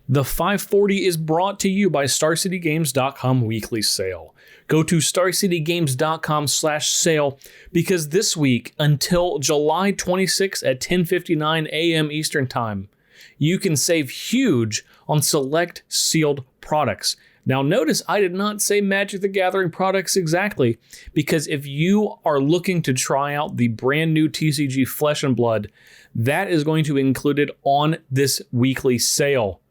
The 540 is brought to you by StarCityGames.com weekly sale. Go to StarCityGames.com/sale because this week, until July 26 at 10:59 a.m. Eastern Time, you can save huge on select sealed products. Now notice I did not say Magic the Gathering products exactly, because if you are looking to try out the brand new TCG Flesh and Blood, that is going to be included on this weekly sale.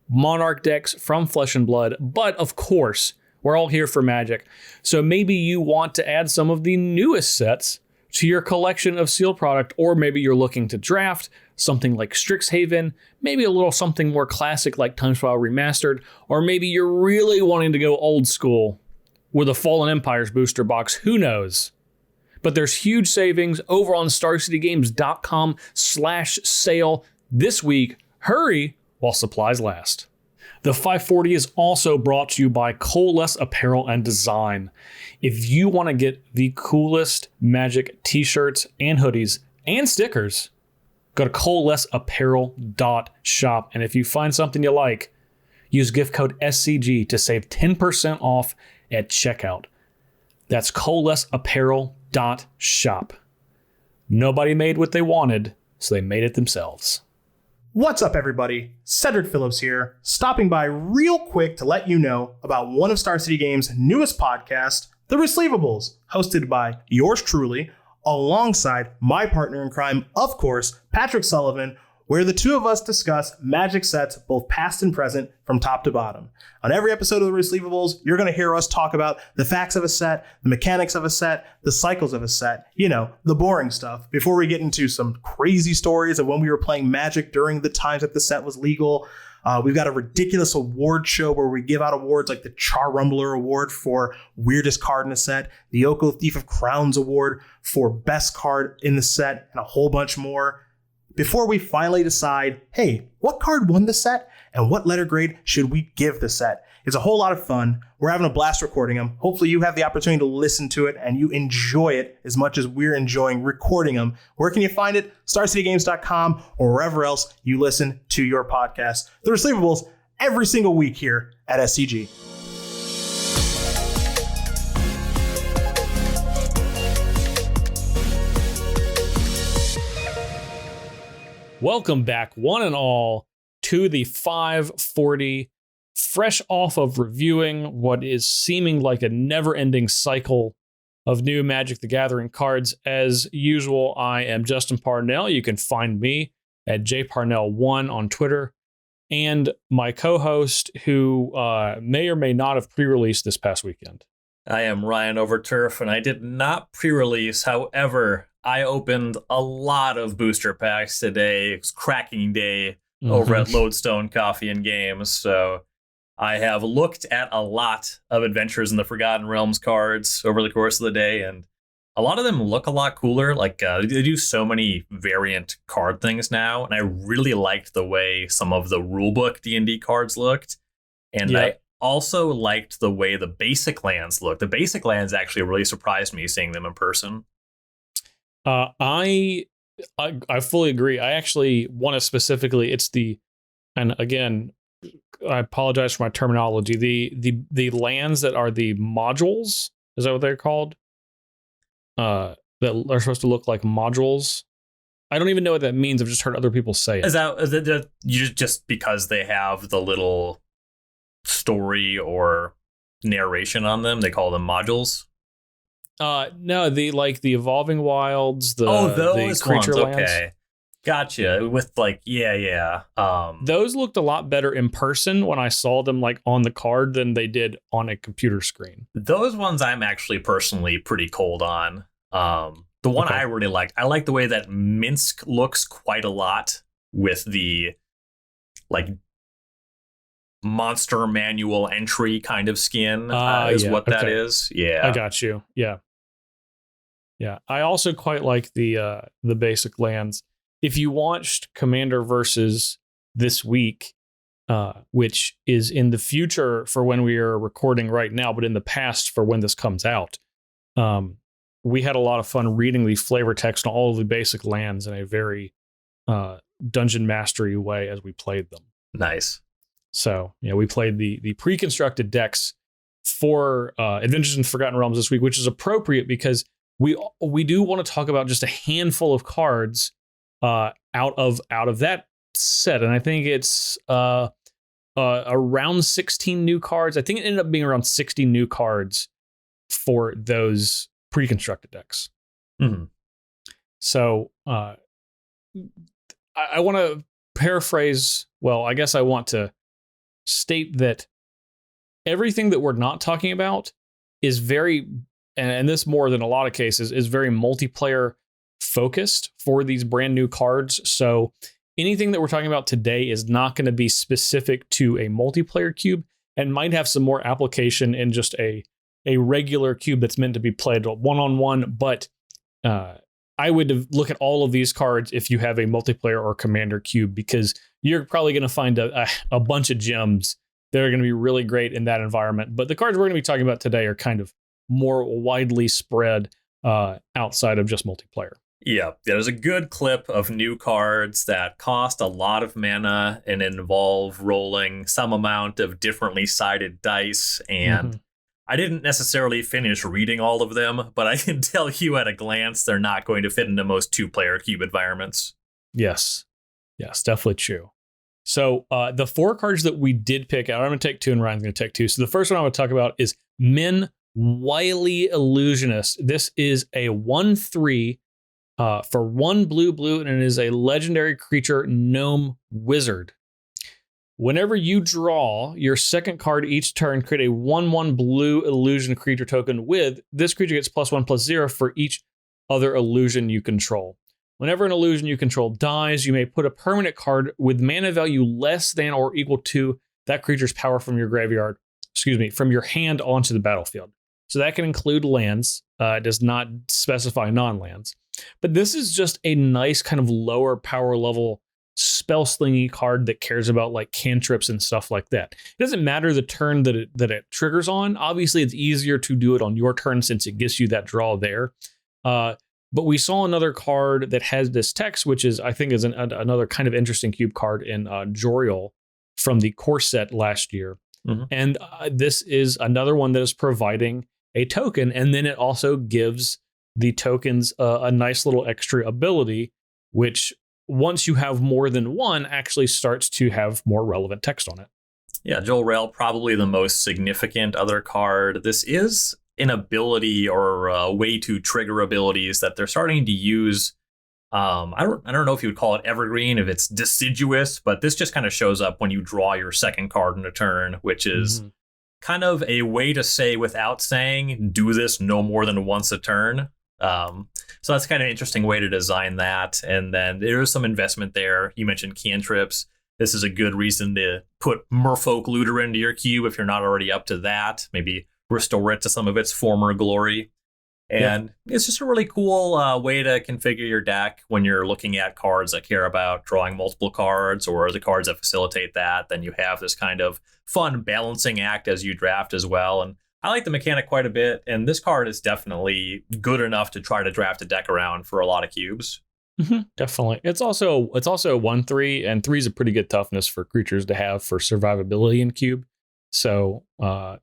Monarch decks from Flesh and Blood, but of course, we're all here for Magic. So maybe you want to add some of the newest sets to your collection of sealed product, or maybe you're looking to draft something like Strixhaven, maybe a little something more classic like Time Spiral Remastered, or maybe you're really wanting to go old school with a Fallen Empires booster box, who knows? But there's huge savings over on StarCityGames.com/sale this week. Hurry while supplies last. The 540 is also brought to you by Coalesce Apparel and Design. If you want to get the coolest Magic t-shirts and hoodies and stickers, go to coalesceapparel.shop. And if you find something you like, use gift code SCG to save 10% off at checkout. That's coalesceapparel.shop. Nobody made what they wanted, so they made it themselves. What's up, everybody? Cedric Phillips here, stopping by real quick to let you know about one of Star City Games' newest podcasts, The Receivables, hosted by yours truly, alongside my partner in crime, of course, Patrick Sullivan, where the two of us discuss Magic sets, both past and present, from top to bottom. On every episode of The Receivables, you're going to hear us talk about the facts of a set, the mechanics of a set, the cycles of a set, the boring stuff, before we get into some crazy stories of when we were playing Magic during the times that the set was legal. We've got a ridiculous award show where we give out awards like the Char Rumbler Award for weirdest card in a set, the Oko Thief of Crowns Award for best card in the set, and a whole bunch more. Before we finally decide, hey, what card won the set and what letter grade should we give the set? It's a whole lot of fun. We're having a blast recording them. Hopefully you have the opportunity to listen to it and you enjoy it as much as we're enjoying recording them. Where can you find it? StarCityGames.com or wherever else you listen to your podcast. The Receivables every single week here at SCG. Welcome back, one and all, to the 540, fresh off of reviewing what is seeming like a never-ending cycle of new Magic the Gathering cards. As usual, I am Justin Parnell. You can find me at jparnell1 on Twitter, and my co-host, who may or may not have pre-released this past weekend. I am Ryan Overturf, and I did not pre-release. However, I opened a lot of booster packs today. It was cracking day over at Lodestone Coffee and Games. So I have looked at a lot of Adventures in the Forgotten Realms cards over the course of the day, and a lot of them look a lot cooler. Like they do so many variant card things now, and I really liked the way some of the rulebook D&D cards looked. And I also liked the way the basic lands looked. The basic lands actually really surprised me seeing them in person. I fully agree. I actually want to specifically, and again, I apologize for my terminology. The lands that are the modules, is that what they're called? That are supposed to look like modules. I don't even know what that means. I've just heard other people say it. Is that just because they have the little story or narration on them, they call them modules? No, the Evolving Wilds, those the creature ones, lands. okay. Gotcha. With Those looked a lot better in person when I saw them on the card than they did on a computer screen. Those ones I'm actually personally pretty cold on. The one I really liked, I like the way that Minsk looks quite a lot with the monster manual entry kind of skin is what that is. Yeah, I got you. Yeah. I also quite like the basic lands. If you watched Commander Versus this week, which is in the future for when we are recording right now, but in the past for when this comes out, we had a lot of fun reading the flavor text on all of the basic lands in a very dungeon mastery way as we played them. Nice. So, we played the pre-constructed decks for Adventures in Forgotten Realms this week, which is appropriate because we do want to talk about just a handful of cards out of that set, and I think it's around 16 new cards. I think it ended up being around 60 new cards for those pre-constructed decks. Mm-hmm. So I want to paraphrase. Well, I guess I want to state that everything that we're not talking about is very, and this more than a lot of cases, is very multiplayer focused for these brand new cards. So anything that we're talking about today is not going to be specific to a multiplayer cube and might have some more application in just a regular cube that's meant to be played one-on-one. But I would look at all of these cards if you have a multiplayer or commander cube, because you're probably going to find a bunch of gems that are going to be really great in that environment. But the cards we're going to be talking about today are kind of more widely spread outside of just multiplayer. Yeah, there's a good clip of new cards that cost a lot of mana and involve rolling some amount of differently sided dice. And I didn't necessarily finish reading all of them, but I can tell you at a glance they're not going to fit into most two-player cube environments. Yes, definitely true. So the 4 cards that we did pick out, I'm going to take 2 and Ryan's going to take 2. So the first one I want to talk about is Min Wily Illusionist. This is a 1/3 for 1 blue, and it is a legendary creature gnome wizard. Whenever you draw your second card each turn, create a 1/1 blue illusion creature token with this creature gets +1/+0 for each other illusion you control. Whenever an illusion you control dies, you may put a permanent card with mana value less than or equal to that creature's power from your from your hand onto the battlefield. So that can include lands. It does not specify non-lands. But this is just a nice kind of lower power level spell slingy card that cares about like cantrips and stuff like that. It doesn't matter the turn that it triggers on. Obviously, it's easier to do it on your turn since it gives you that draw there. But we saw another card that has this text, which is, I think, is another kind of interesting cube card in Joriel from the core set last year. Mm-hmm. And this is another one that is providing a token, and then it also gives the tokens a nice little extra ability, which once you have more than one, actually starts to have more relevant text on it. Yeah, Joriel, probably the most significant other card. This is an ability or a way to trigger abilities that they're starting to use. I don't know if you would call it evergreen, if it's deciduous, but this just kind of shows up when you draw your second card in a turn, which is kind of a way to say without saying, do this no more than once a turn. So that's kind of an interesting way to design that. And then there is some investment there. You mentioned cantrips. This is a good reason to put Merfolk Looter into your cube if you're not already up to that. Maybe restore it to some of its former glory. And it's just a really cool way to configure your deck when you're looking at cards that care about drawing multiple cards or the cards that facilitate that. Then you have this kind of fun balancing act as you draft as well. And I like the mechanic quite a bit. And this card is definitely good enough to try to draft a deck around for a lot of cubes. Mm-hmm, definitely. It's also 1/3, and 3 is a pretty good toughness for creatures to have for survivability in cube. So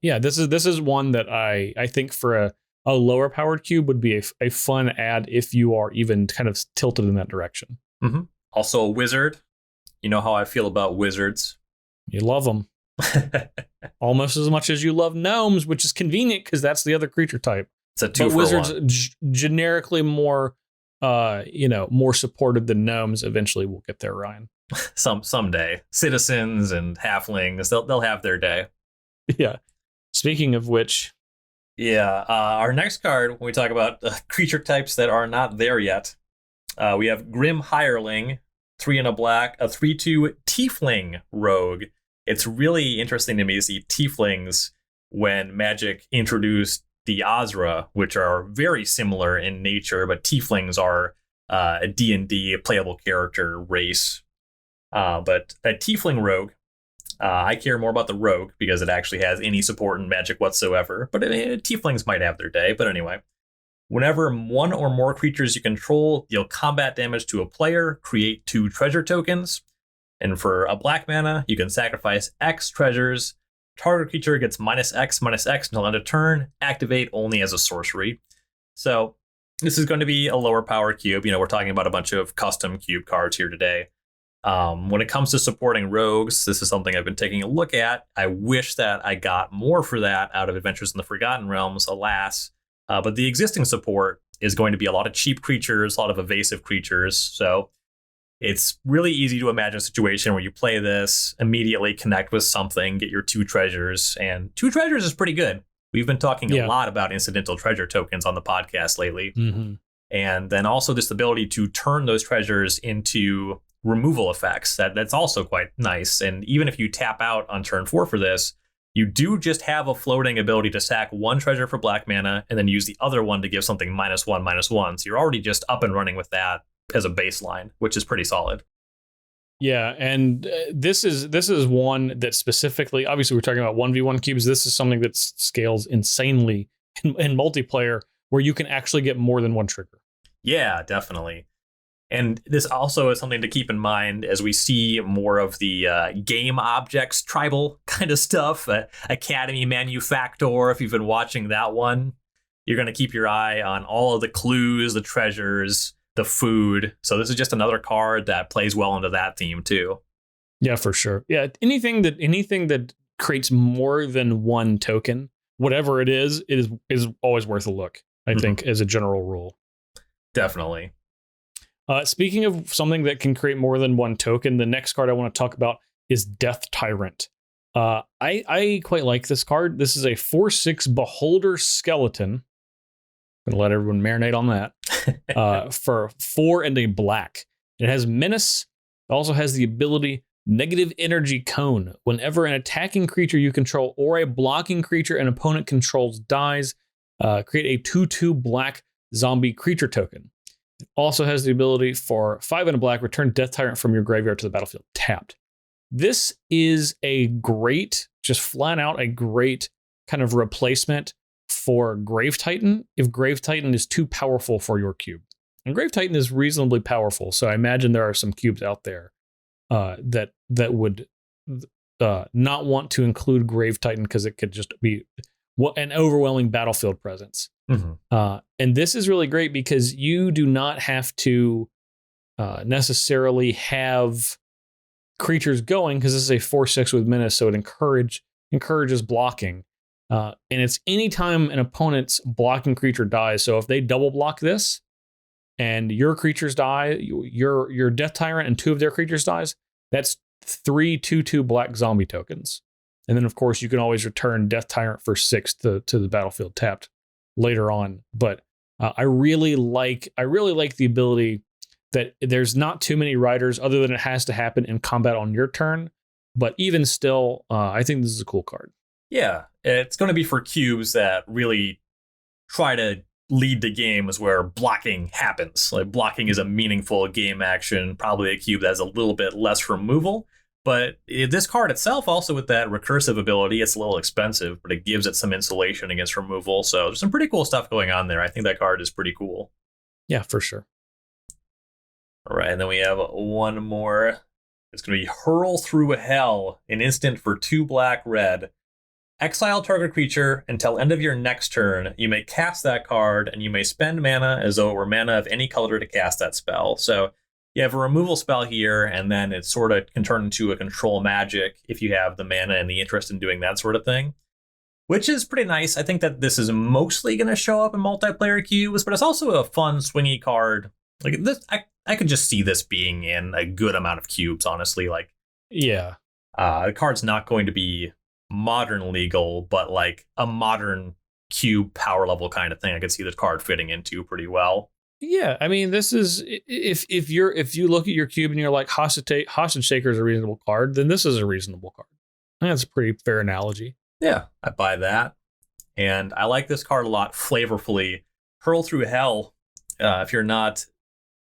this is one that I think for a lower powered cube would be a fun add if you are even kind of tilted in that direction. Mm-hmm. Also a wizard. You know how I feel about wizards. You love them. Almost as much as you love gnomes, which is convenient because that's the other creature type. It's a 2 but for wizards 1. Generically more more supported than gnomes. Eventually we'll get there, Ryan. Someday. Citizens and halflings, they'll have their day. Yeah. Speaking of which, our next card, when we talk about creature types that are not there yet, we have Grim Hireling, 3 and a black, a 3/2 Tiefling Rogue. It's really interesting to me to see Tieflings when Magic introduced the Azra, which are very similar in nature, but Tieflings are a D&D playable character race. But a Tiefling Rogue, I care more about the Rogue because it actually has any support in Magic whatsoever. But Tieflings might have their day. But anyway, whenever one or more creatures you control deal combat damage to a player, create 2 treasure tokens. And for a black mana, you can sacrifice X treasures. Target creature gets -X until end of turn. Activate only as a sorcery. So this is going to be a lower power cube. We're talking about a bunch of custom cube cards here today. When it comes to supporting rogues, this is something I've been taking a look at. I wish that I got more for that out of Adventures in the Forgotten Realms, alas. But the existing support is going to be a lot of cheap creatures, a lot of evasive creatures. So it's really easy to imagine a situation where you play this, immediately connect with something, get your 2 treasures, and 2 treasures is pretty good. We've been talking a lot about incidental treasure tokens on the podcast lately. Mm-hmm. And then also this ability to turn those treasures into removal effects. That's also quite nice. And even if you tap out on turn 4 for this, you do just have a floating ability to sack 1 treasure for black mana and then use the other one to give something -1/-1. So you're already just up and running with that as a baseline, which is pretty solid. Yeah, and this is one that specifically, obviously we're talking about 1v1 cubes. This is something that scales insanely in multiplayer where you can actually get more than 1 trigger. Yeah, definitely. And this also is something to keep in mind as we see more of the game objects, tribal kind of stuff. Academy Manufactor, if you've been watching that one, you're going to keep your eye on all of the clues, the treasures, the food. So this is just another card that plays well into that theme too. Yeah, for sure. Yeah, anything that creates more than 1 token, whatever it is always worth a look, I think, as a general rule. Definitely. Speaking of something that can create more than 1 token, the next card I want to talk about is Death Tyrant. I quite like this card. This is a 4/6 Beholder Skeleton. I'm gonna let everyone marinate on that. For 4 and a black. It has Menace. It also has the ability Negative Energy Cone. Whenever an attacking creature you control or a blocking creature an opponent controls dies, create a 2/2 black zombie creature token. It also has the ability for 5 and a black, return Death Tyrant from your graveyard to the battlefield tapped. This is a great, just flat out a great kind of replacement for Grave Titan if Grave Titan is too powerful for your cube. And Grave Titan is reasonably powerful, so I imagine there are some cubes out there that would not want to include Grave Titan because it could just be an overwhelming battlefield presence. Mm-hmm. And this is really great because you do not have to necessarily have creatures going, because this is a 4/6 with Menace, so it encourages blocking. And it's anytime an opponent's blocking creature dies. So if they double block this and your creatures die, your Death Tyrant and 2 of their creatures dies, that's 3 2/2 black zombie tokens. And then of course you can always return Death Tyrant for 6 to the battlefield tapped later on. But I really like the ability that there's not too many riders other than it has to happen in combat on your turn. But even still, I think this is a cool card. Yeah, it's going to be for cubes that really try to lead the games where blocking happens. Like blocking is a meaningful game action, probably a cube that has a little bit less removal. But this card itself, also with that recursive ability, it's a little expensive, but it gives it some insulation against removal. So there's some pretty cool stuff going on there. I think that card is pretty cool. Yeah, for sure. All right, and then we have one more. It's going to be Hurl Through Hell, an instant for 2 black red. Exile target creature until end of your next turn. You may cast that card, and you may spend mana as though it were mana of any color to cast that spell. So you have a removal spell here, and then it sort of can turn into a control magic if you have the mana and the interest in doing that sort of thing, which is pretty nice. I think that this is mostly going to show up in multiplayer cubes, but it's also a fun swingy card. Like this, I could just see this being in a good amount of cubes, honestly. Like, yeah, the card's not going to be modern legal, but like a modern cube power level kind of thing I could see the card fitting into pretty well. Yeah, I mean, this is if you look at your cube and you're like Hostage Shaker is a reasonable card, then this is a reasonable card. I think that's a pretty fair analogy. Yeah, I buy that. And I like this card a lot flavorfully. Hurl Through Hell, if you're not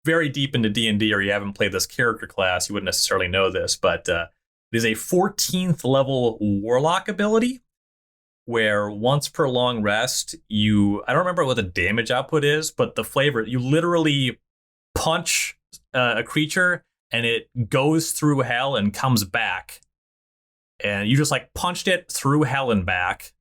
very deep into D&D or you haven't played this character class, you wouldn't necessarily know this, but it is a 14th level Warlock ability where once per long rest, I don't remember what the damage output is, but the flavor, you literally punch a creature and it goes through hell and comes back. And you just like punched it through hell and back.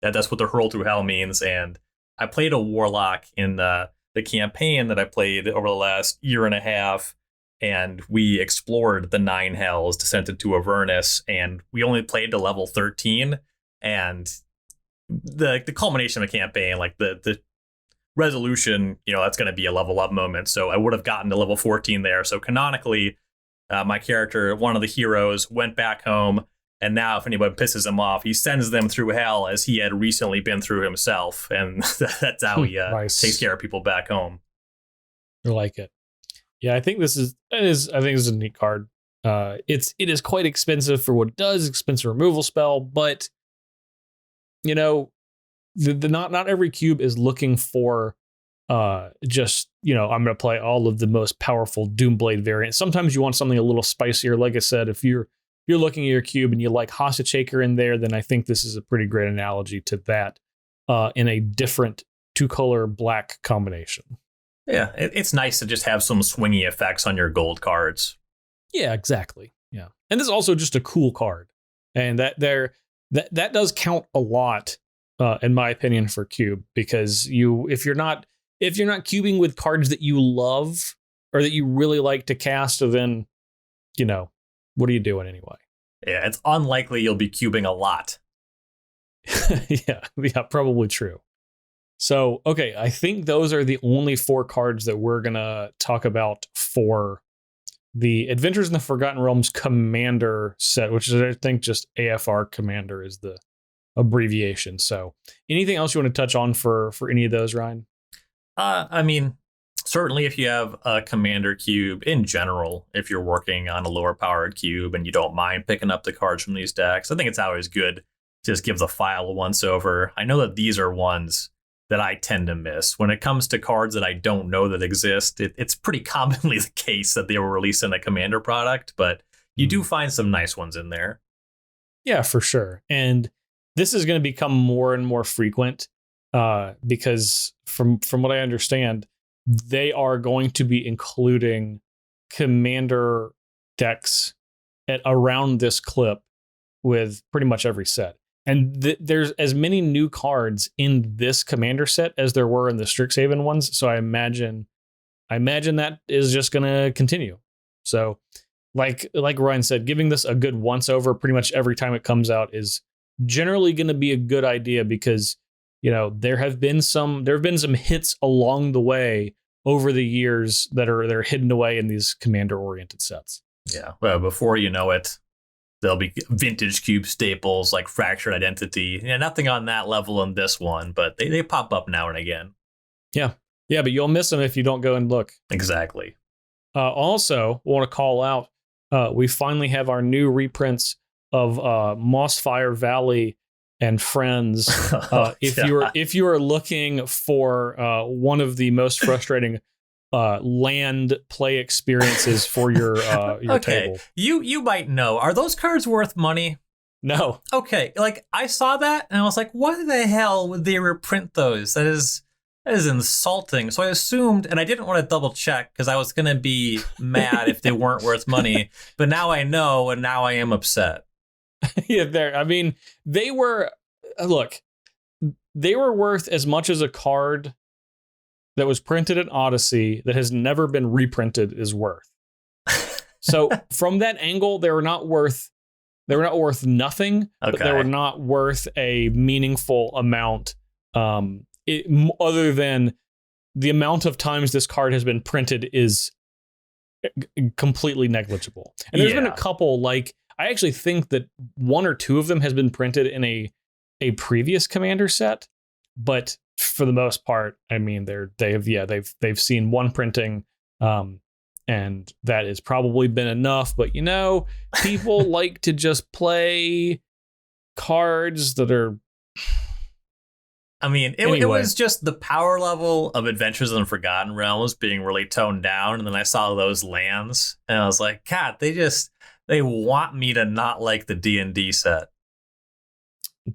That's what the hurl through hell means. And I played a warlock in the campaign that I played over the last year and a half. And we explored the 9 hells, descended to Avernus, and we only played to level 13. And the culmination of the campaign, like the resolution, that's going to be a level up moment. So I would have gotten to level 14 there. So canonically, my character, one of the heroes, went back home. And now if anyone pisses him off, he sends them through hell as he had recently been through himself. And that's how he Nice. takes care of people back home. I like it. Yeah, I think this is a neat card. It is quite expensive for what it does, expensive removal spell, but not every cube is looking for just, I'm going to play all of the most powerful Doomblade variants. Sometimes you want something a little spicier. Like I said, if you're looking at your cube and you like Hostage Shaker in there, then I think this is a pretty great analogy to that in a different 2-color black combination. Yeah, it's nice to just have some swingy effects on your gold cards. Yeah, exactly. Yeah. And this is also just a cool card. And that does count a lot, in my opinion, for cube, because if you're not cubing with cards that you love or that you really like to cast, then, what are you doing anyway? Yeah, it's unlikely you'll be cubing a lot. Yeah, probably true. So, okay, I think those are the only 4 cards that we're going to talk about for the Adventures in the Forgotten Realms Commander set, which is, I think, just AFR Commander is the abbreviation. So anything else you want to touch on for any of those, Ryan? I mean, certainly if you have a Commander cube in general, if you're working on a lower powered cube and you don't mind picking up the cards from these decks, I think it's always good to just give the file a once over. I know that these are ones that I tend to miss. When it comes to cards that I don't know that exist, it's pretty commonly the case that they were released in a Commander product, but you do find some nice ones in there. Yeah, for sure. And this is going to become more and more frequent because from what I understand, they are going to be including Commander decks at around this clip with pretty much every set. And there's as many new cards in this Commander set as there were in the Strixhaven ones. So I imagine that is just going to continue. So like Ryan said, giving this a good once over pretty much every time it comes out is generally going to be a good idea because, there have been some hits along the way over the years that are hidden away in these Commander oriented sets. Yeah. Well, before you know it, there'll be vintage cube staples like Fractured Identity. Yeah, nothing on that level in this one, but they pop up now and again. Yeah. Yeah, but you'll miss them if you don't go and look. Exactly. Also, I want to call out, we finally have our new reprints of Mossfire Valley and Friends. If you are looking for one of the most frustrating land play experiences for your table. You might know. Are those cards worth money? No. Okay. Like I saw that and I was like, why the hell would they reprint those? That is insulting. So I assumed, and I didn't want to double check because I was going to be mad if they weren't worth money. But now I know, and now I am upset. Yeah, they were worth as much as a card that was printed in Odyssey that has never been reprinted is worth. So from that angle, they were not worth nothing, but they were not worth a meaningful amount. Other than the amount of times this card has been printed is completely negligible. And there's been a couple, like I actually think that 1 or 2 of them has been printed in a previous Commander set, but for the most part, I mean, they've seen one printing, and that has probably been enough. But people like to just play cards that are. I mean, it was just the power level of Adventures in the Forgotten Realms being really toned down, and then I saw those lands, and I was like, God, they want me to not like the D&D set.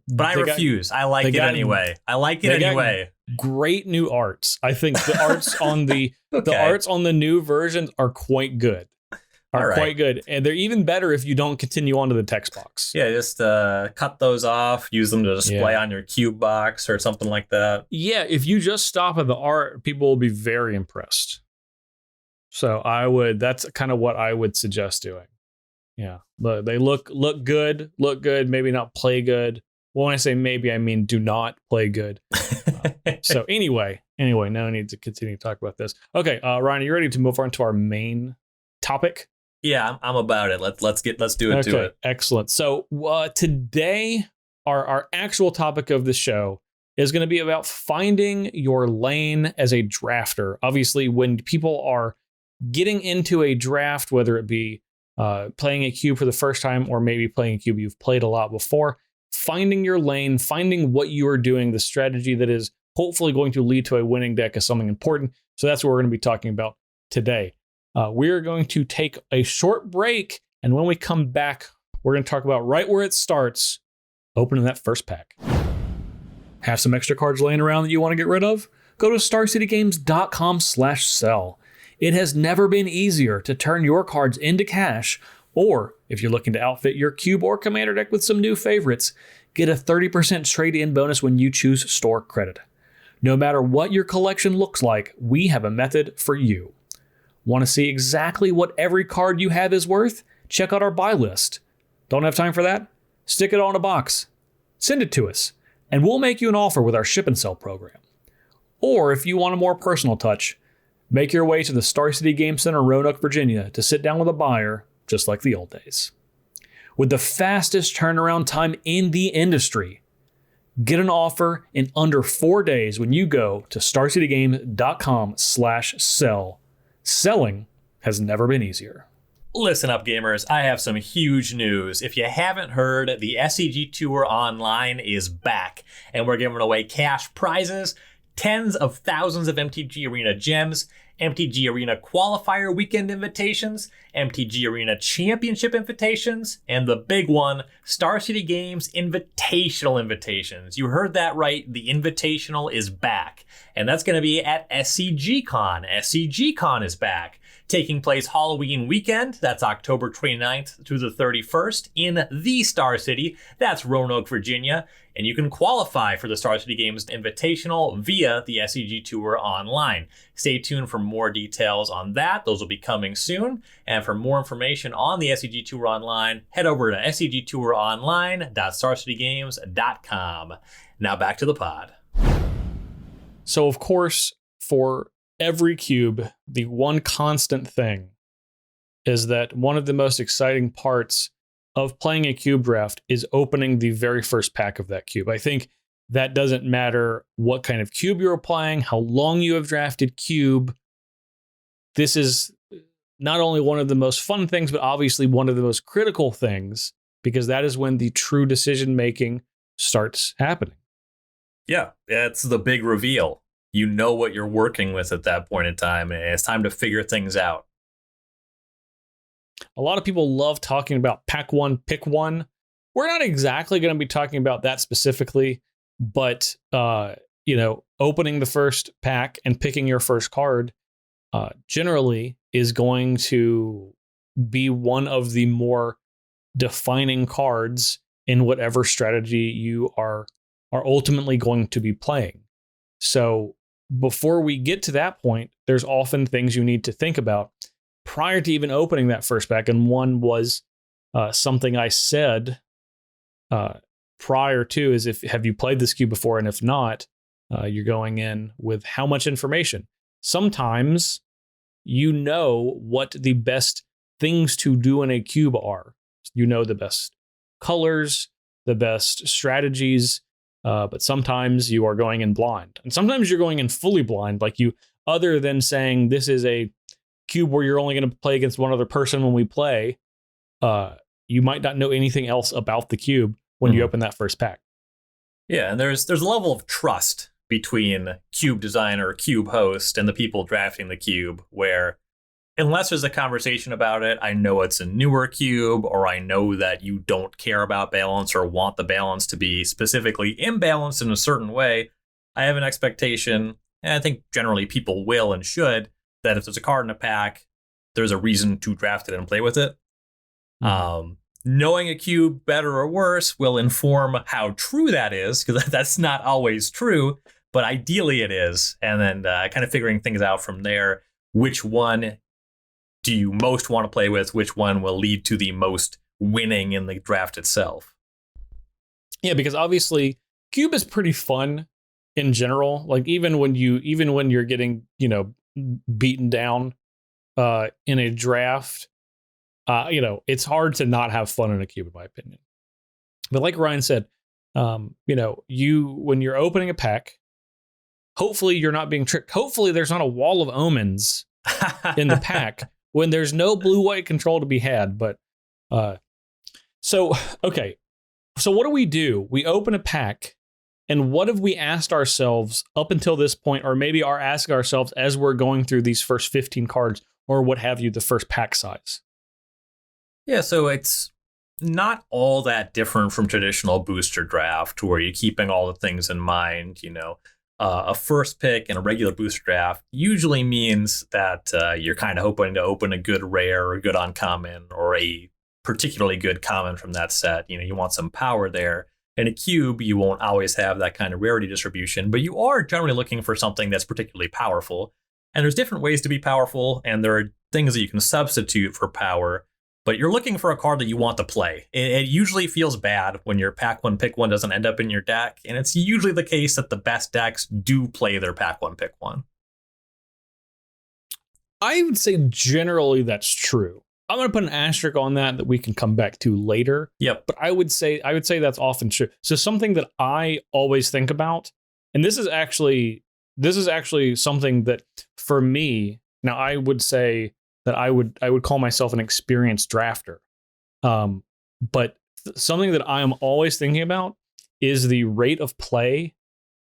But I refuse. I like it anyway. I like it anyway. Great new arts. I think the arts on the arts on the new versions are quite good. are All right. quite good. And they're even better if you don't continue onto the text box. Yeah, just cut those off, use them to display on your cube box or something like that. Yeah, if you just stop at the art, people will be very impressed. So that's kind of what I would suggest doing. Yeah, but they look good, maybe not play good. Well, when I say maybe, I mean do not play good. So anyway, no need to continue to talk about this. Okay, Ryan, are you ready to move on to our main topic? Yeah, I'm about it. Let's do it to it. Excellent. So today, our actual topic of the show is going to be about finding your lane as a drafter. Obviously, when people are getting into a draft, whether it be playing a cube for the first time or maybe playing a cube you've played a lot before, finding your lane, finding what you are doing, the strategy that is hopefully going to lead to a winning deck is something important. So that's what we're going to be talking about today. We're going to take a short break, and when we come back, we're going to talk about right where it starts, opening that first pack. Have some extra cards laying around that you want to get rid of? Go to starcitygames.com/sell. It has never been easier to turn your cards into cash, or if you're looking to outfit your cube or commander deck with some new favorites, get a 30% trade-in bonus when you choose store credit. No matter what your collection looks like, we have a method for you. Want to see exactly what every card you have is worth? Check out our buy list. Don't have time for that? Stick it on a box. Send it to us, and we'll make you an offer with our ship and sell program. Or if you want a more personal touch, make your way to the Star City Game Center, Roanoke, Virginia, to sit down with a buyer, just like the old days. With the fastest turnaround time in the industry, get an offer in under 4 days when you go to starcitygames.com/sell. Selling has never been easier. Listen up, gamers. I have some huge news. If you haven't heard, the SCG Tour Online is back, and we're giving away cash prizes, tens of thousands of MTG Arena gems, MTG Arena Qualifier Weekend invitations, MTG Arena Championship invitations, and the big one, Star City Games Invitational invitations. You heard that right. The Invitational is back, and that's going to be at SCG-Con. SCG-Con is back, taking place Halloween weekend. That's October 29th through the 31st in the Star City. That's Roanoke, Virginia. And you can qualify for the Star City Games Invitational via the SCG Tour Online. Stay tuned for more details on that. Those will be coming soon. And for more information on the SCG Tour Online, head over to scgtouronline.starcitygames.com. Now back to the pod. So, of course, for every cube, the one constant thing is that one of the most exciting parts of playing a cube draft is opening the very first pack of that cube. I think that doesn't matter what kind of cube you're playing, how long you have drafted cube. This is not only one of the most fun things, but obviously one of the most critical things, because that is when the true decision making starts happening. Yeah, it's the big reveal. You know what you're working with at that point in time, and it's time to figure things out. A lot of people love talking about pack one, pick one. We're not exactly going to be talking about that specifically, but opening the first pack and picking your first card generally is going to be one of the more defining cards in whatever strategy you are ultimately going to be playing. So before we get to that point, there's often things you need to think about prior to even opening that first pack. And one was something I said prior to is, have you played this cube before? And if not, you're going in with how much information. Sometimes you know what the best things to do in a cube are. You know the best colors, the best strategies, but sometimes you are going in blind. And sometimes you're going in fully blind, other than saying this is a cube where you're only going to play against one other person when we play, you might not know anything else about the cube when you open that first pack. Yeah, and there's a level of trust between cube designer, cube host, and the people drafting the cube, where unless there's a conversation about it, I know it's a newer cube, or I know that you don't care about balance or want the balance to be specifically imbalanced in a certain way. I have an expectation, and I think generally people will and should, that if there's a card in a pack there's a reason to draft it and play with it. Knowing a cube better or worse will inform how true that is, because that's not always true, but ideally it is. And then kind of figuring things out from there. Which one do you most want to play with? Which one will lead to the most winning in the draft itself? Yeah, because obviously cube is pretty fun in general. Like even when you're getting, beaten down in a draft, it's hard to not have fun in a cube, in my opinion. But like Ryan said, when you're opening a pack, hopefully you're not being tricked. Hopefully there's not a wall of omens in the pack when there's no blue-white control to be had. But so what do? We open a pack, and what have we asked ourselves up until this point, or maybe are asking ourselves as we're going through these first 15 cards, or what have you, the first pack size? Yeah, so it's not all that different from traditional booster draft, where you're keeping all the things in mind. A first pick in a regular booster draft usually means that you're kind of hoping to open a good rare or a good uncommon or a particularly good common from that set. You want some power there. In a cube, you won't always have that kind of rarity distribution, but you are generally looking for something that's particularly powerful. And there's different ways to be powerful, and there are things that you can substitute for power, but you're looking for a card that you want to play. It usually feels bad when your pack one, pick one doesn't end up in your deck, and it's usually the case that the best decks do play their pack one, pick one. I would say generally that's true. I'm going to put an asterisk on that we can come back to later. Yep. But I would say that's often true. So something that I always think about, and this is actually something that for me, now I would say that I would call myself an experienced drafter. But something that I am always thinking about is the rate of play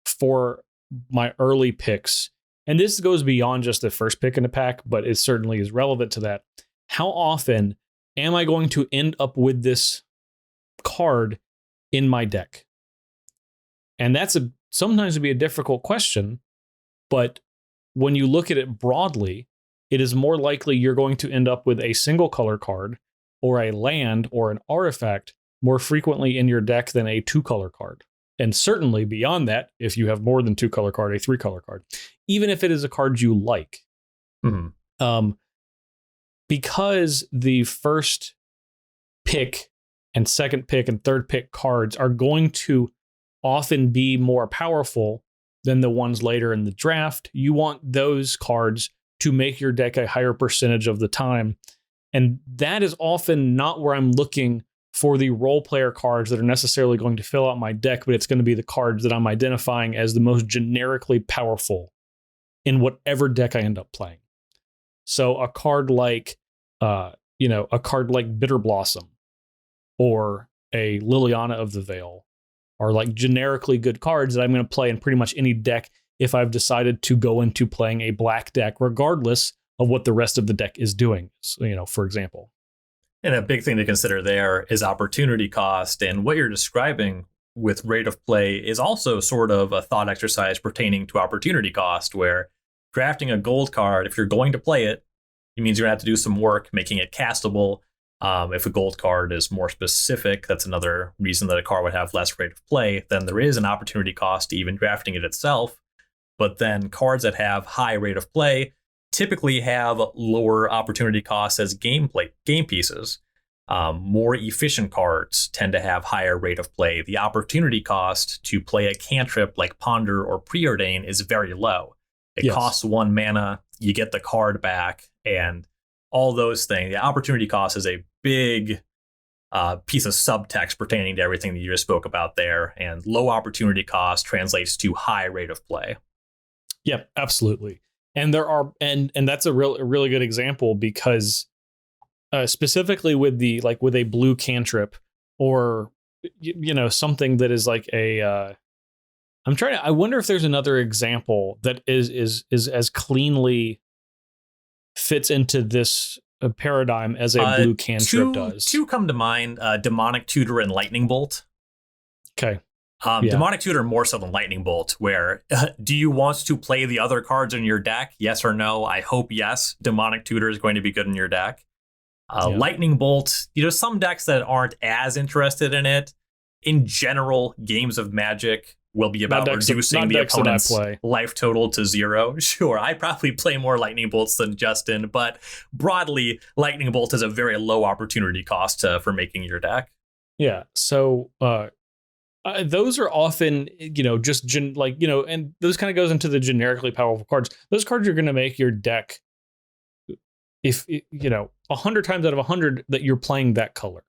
for my early picks. And this goes beyond just the first pick in the pack, but it certainly is relevant to that. How often am I going to end up with this card in my deck? And that's sometimes be a difficult question, but when you look at it broadly, it is more likely you're going to end up with a single color card or a land or an artifact more frequently in your deck than a 2-color card. And certainly beyond that, if you have more than 2-color card, a 3-color card, even if it is a card you like. Mm-hmm. Because the first pick and second pick and third pick cards are going to often be more powerful than the ones later in the draft, you want those cards to make your deck a higher percentage of the time. And that is often not where I'm looking for the role player cards that are necessarily going to fill out my deck, but it's going to be the cards that I'm identifying as the most generically powerful in whatever deck I end up playing. So a card like Bitter Blossom or a Liliana of the Veil are like generically good cards that I'm going to play in pretty much any deck if I've decided to go into playing a black deck, regardless of what the rest of the deck is doing, for example. And a big thing to consider there is opportunity cost. And what you're describing with rate of play is also sort of a thought exercise pertaining to opportunity cost, where drafting a gold card, if you're going to play it, it means you're going to have to do some work making it castable. If a gold card is more specific, that's another reason that a card would have less rate of play. Then there is an opportunity cost to even drafting it itself. But then cards that have high rate of play typically have lower opportunity costs as game pieces. More efficient cards tend to have higher rate of play. The opportunity cost to play a cantrip like Ponder or Preordain is very low. It costs 1 mana, you get the card back, and all those things. The opportunity cost is a big piece of subtext pertaining to everything that you just spoke about there. And low opportunity cost translates to high rate of play. Yep, absolutely. And there are, and that's a really good example, because specifically with a blue cantrip or something that is like a I wonder if there's another example that is as cleanly fits into this paradigm as a blue cantrip does. Two come to mind: Demonic Tutor and Lightning Bolt. Okay. Demonic Tutor more so than Lightning Bolt, where do you want to play the other cards in your deck? Yes or no? I hope yes. Demonic Tutor is going to be good in your deck. Lightning Bolt, some decks that aren't as interested in it. In general, games of Magic will be about reducing the opponent's life total to 0. Sure, I probably play more Lightning Bolts than Justin, but broadly, Lightning Bolt is a very low opportunity cost for making your deck. Yeah, so those are often, just and those kind of goes into the generically powerful cards. Those cards are going to make your deck, if 100 times out of 100 that you're playing that color.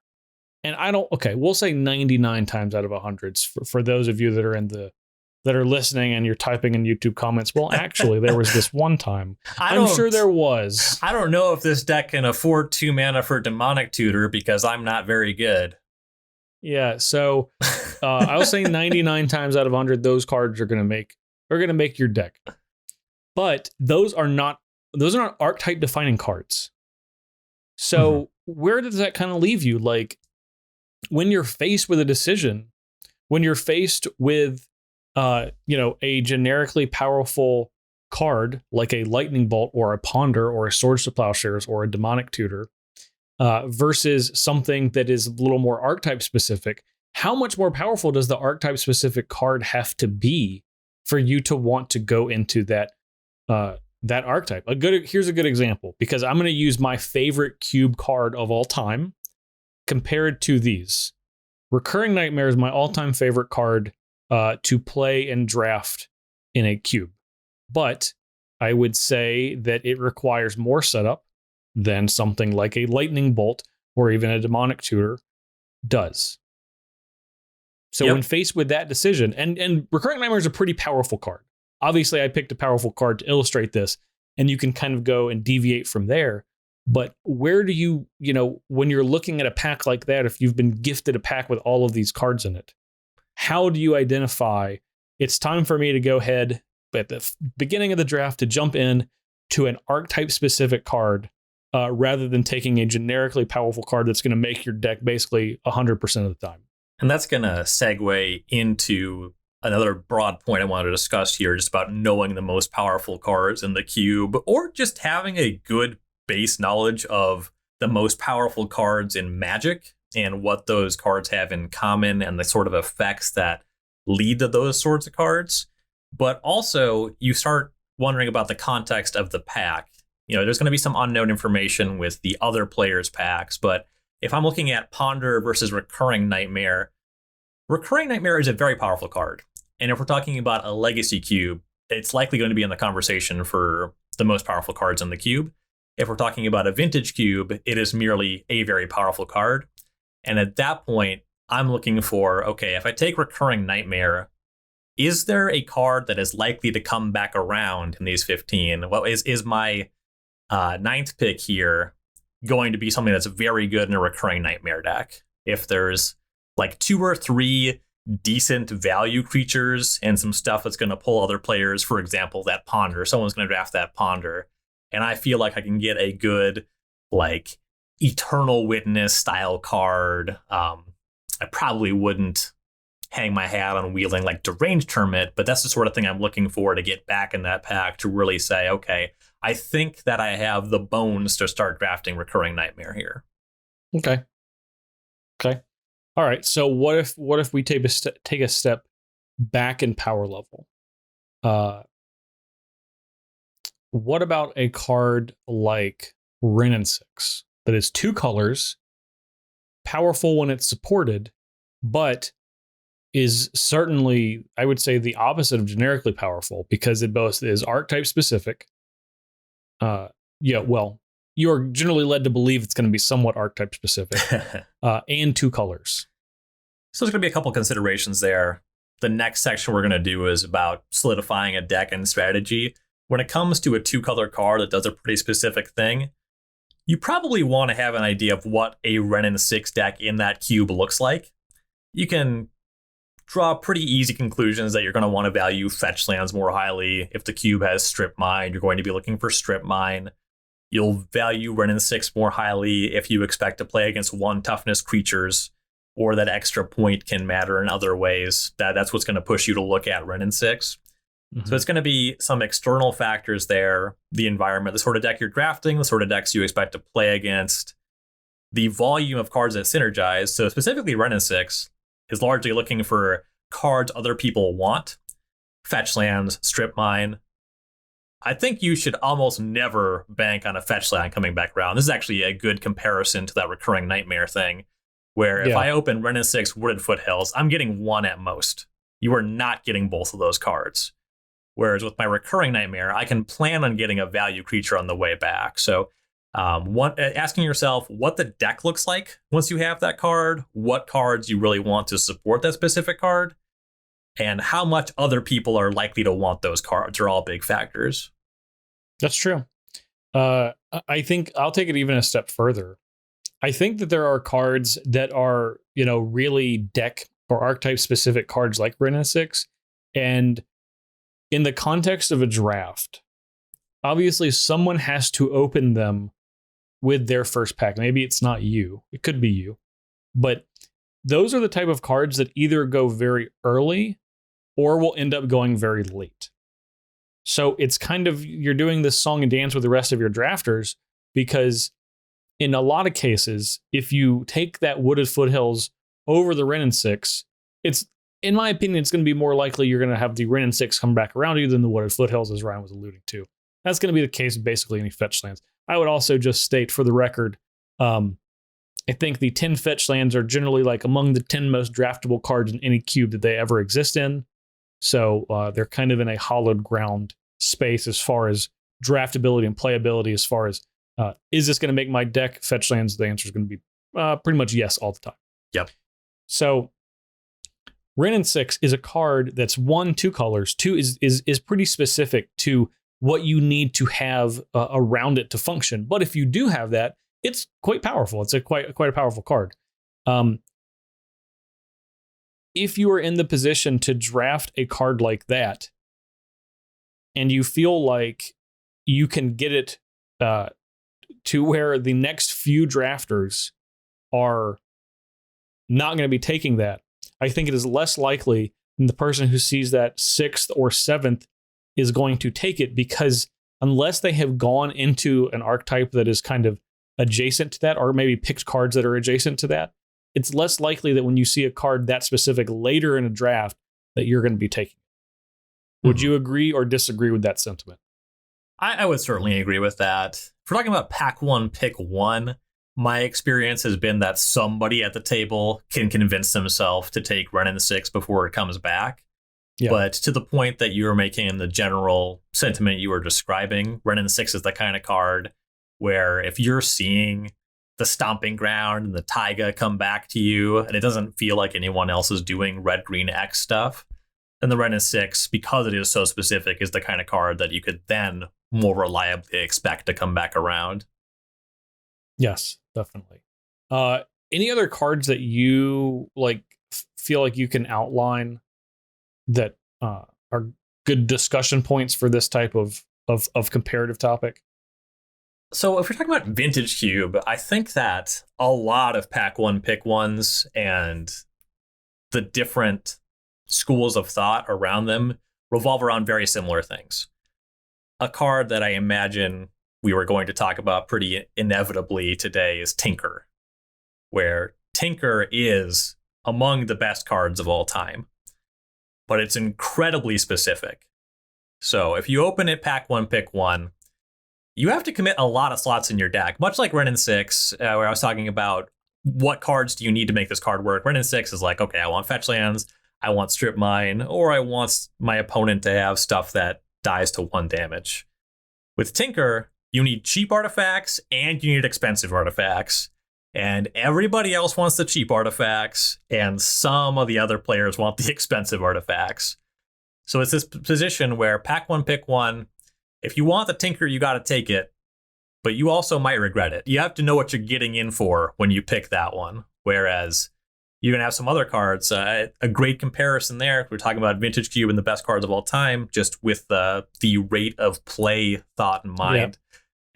And we'll say 99 times out of 100 for those of you that are listening and you're typing in YouTube comments. Well, actually, there was this one time. I'm sure there was. I don't know if this deck can afford 2 mana for Demonic Tutor because I'm not very good. Yeah, so I'll say 99 times out of 100, those cards are gonna make your deck. But those are not archetype defining cards. So where does that kind of leave you? Like, when you're faced with a decision, when you're faced with a generically powerful card like a Lightning Bolt or a Ponder or a Swords to Plowshares or a Demonic Tutor, versus something that is a little more archetype specific, how much more powerful does the archetype specific card have to be for you to want to go into that archetype? Here's a good example, because I'm going to use my favorite cube card of all time compared to these. Recurring Nightmare is my all-time favorite card to play and draft in a cube, but I would say that it requires more setup than something like a Lightning Bolt or even a Demonic Tutor does. So when faced with that decision, and Recurring Nightmare is a pretty powerful card. Obviously, I picked a powerful card to illustrate this, and you can kind of go and deviate from there. But where do you, when you're looking at a pack like that, if you've been gifted a pack with all of these cards in it, how do you identify it's time for me to go ahead at the beginning of the draft to jump in to an archetype specific card rather than taking a generically powerful card that's going to make your deck basically 100% of the time? And that's going to segue into another broad point I wanted to discuss here, just about knowing the most powerful cards in the cube, or just having a good base knowledge of the most powerful cards in Magic and what those cards have in common and the sort of effects that lead to those sorts of cards. But also, you start wondering about the context of the pack. There's going to be some unknown information with the other players' packs, but if I'm looking at Ponder versus Recurring Nightmare is a very powerful card. And if we're talking about a Legacy cube, it's likely going to be in the conversation for the most powerful cards in the cube. If we're talking about a Vintage cube, it is merely a very powerful card. And at that point, I'm looking for, okay, if I take Recurring Nightmare, is there a card that is likely to come back around in these 15? Well, is my ninth pick here going to be something that's very good in a Recurring Nightmare deck? If there's like 2 or 3 decent value creatures and some stuff that's going to pull other players, for example, that Ponder, someone's going to draft that Ponder, and I feel like I can get a good, like, Eternal Witness style card. I probably wouldn't hang my hat on wheeling like Deranged Hermit, but that's the sort of thing I'm looking for to get back in that pack to really say, okay, I think that I have the bones to start drafting Recurring Nightmare here. Okay. All right. So what if we take a step back in power level? What about a card like Wrenn and 6 that is 2 colors, powerful when it's supported, but is certainly, I would say, the opposite of generically powerful because it both is archetype specific. You're generally led to believe it's going to be somewhat archetype specific, and 2 colors. So there's going to be a couple considerations there. The next section we're going to do is about solidifying a deck and strategy. When it comes to a 2-color card that does a pretty specific thing, you probably want to have an idea of what a Wrenn and 6 deck in that cube looks like. You can draw pretty easy conclusions that you're going to want to value fetch lands more highly. If the cube has Strip Mine, you're going to be looking for Strip Mine. You'll value Wrenn and 6 more highly if you expect to play against 1 toughness creatures. or that extra point can matter in other ways. That's what's going to push you to look at Wrenn and 6. Mm-hmm. So it's going to be some external factors there, the environment, the sort of deck you're drafting, the sort of decks you expect to play against, the volume of cards that synergize. So specifically Wrenn and 6 is largely looking for cards other people want, fetch lands, strip mine. I think you should almost never bank on a fetch land coming back around. This is actually a good comparison to that recurring nightmare thing, where if I open Wrenn and 6 Wooded Foothills, I'm getting one at most. You are not getting both of those cards. Whereas with my recurring nightmare, I can plan on getting a value creature on the way back. So asking yourself what the deck looks like once you have that card, what cards you really want to support that specific card, and how much other people are likely to want those cards are all big factors. That's true. I think I'll take it even a step further. I think that there are cards that are, really deck or archetype specific cards like Wrenn and 6. And in the context of a draft, obviously someone has to open them with their first pack. Maybe it's not you. It could be you. But those are the type of cards that either go very early or will end up going very late. So it's kind of, you're doing this song and dance with the rest of your drafters, because in a lot of cases, if you take that Wooded Foothills over the Wrenn and 6, it's, in my opinion, it's going to be more likely you're going to have the Wrenn and 6 come back around you than the Wooded Foothills, as Ryan was alluding to. That's going to be the case with basically any fetch lands. I would also just state for the record, I think the 10 fetch lands are generally like among the 10 most draftable cards in any cube that they ever exist in. So they're kind of in a hollowed ground space as far as draftability and playability. As far as is this going to make my deck fetch lands? The answer is going to be pretty much yes all the time. Yep. So Wrenn and 6 is a card that's 1, 2 colors. 2 is pretty specific to what you need to have around it to function. But if you do have that, it's quite powerful. It's quite a powerful card. If you are in the position to draft a card like that, and you feel like you can get it to where the next few drafters are not going to be taking that, I think it is less likely than the person who sees that 6th or 7th is going to take it, because unless they have gone into an archetype that is kind of adjacent to that, or maybe picked cards that are adjacent to that, it's less likely that when you see a card that specific later in a draft that you're going to be taking it. Would you agree or disagree with that sentiment? I would certainly agree with that. If we're talking about pack 1, pick 1, my experience has been that somebody at the table can convince themselves to take Wrenn and 6 before it comes back. Yeah. But to the point that you were making in the general sentiment you were describing, Wrenn and 6 is the kind of card where if you're seeing the Stomping Ground and the Taiga come back to you, and it doesn't feel like anyone else is doing red, green, X stuff, then the Wrenn and 6, because it is so specific, is the kind of card that you could then more reliably expect to come back around. Yes, definitely. Any other cards that you feel like you can outline that are good discussion points for this type of comparative topic? So if we're talking about Vintage Cube, I think that a lot of pack 1, pick 1s and the different schools of thought around them revolve around very similar things. A card that I imagine we were going to talk about pretty inevitably today is Tinker, where Tinker is among the best cards of all time, but it's incredibly specific. So if you open it pack 1, pick 1, you have to commit a lot of slots in your deck, much like Wrenn and 6, where I was talking about what cards do you need to make this card work. Wrenn and 6 is like, okay, I want fetch lands, I want strip mine, or I want my opponent to have stuff that dies to 1 damage. With Tinker, you need cheap artifacts and you need expensive artifacts. And everybody else wants the cheap artifacts, and some of the other players want the expensive artifacts. So it's this position where pack 1, pick 1. If you want the Tinker, you got to take it, but you also might regret it. You have to know what you're getting in for when you pick that one. Whereas you're going to have some other cards. A great comparison there. We're talking about Vintage Cube and the best cards of all time, just with the rate of play thought in mind.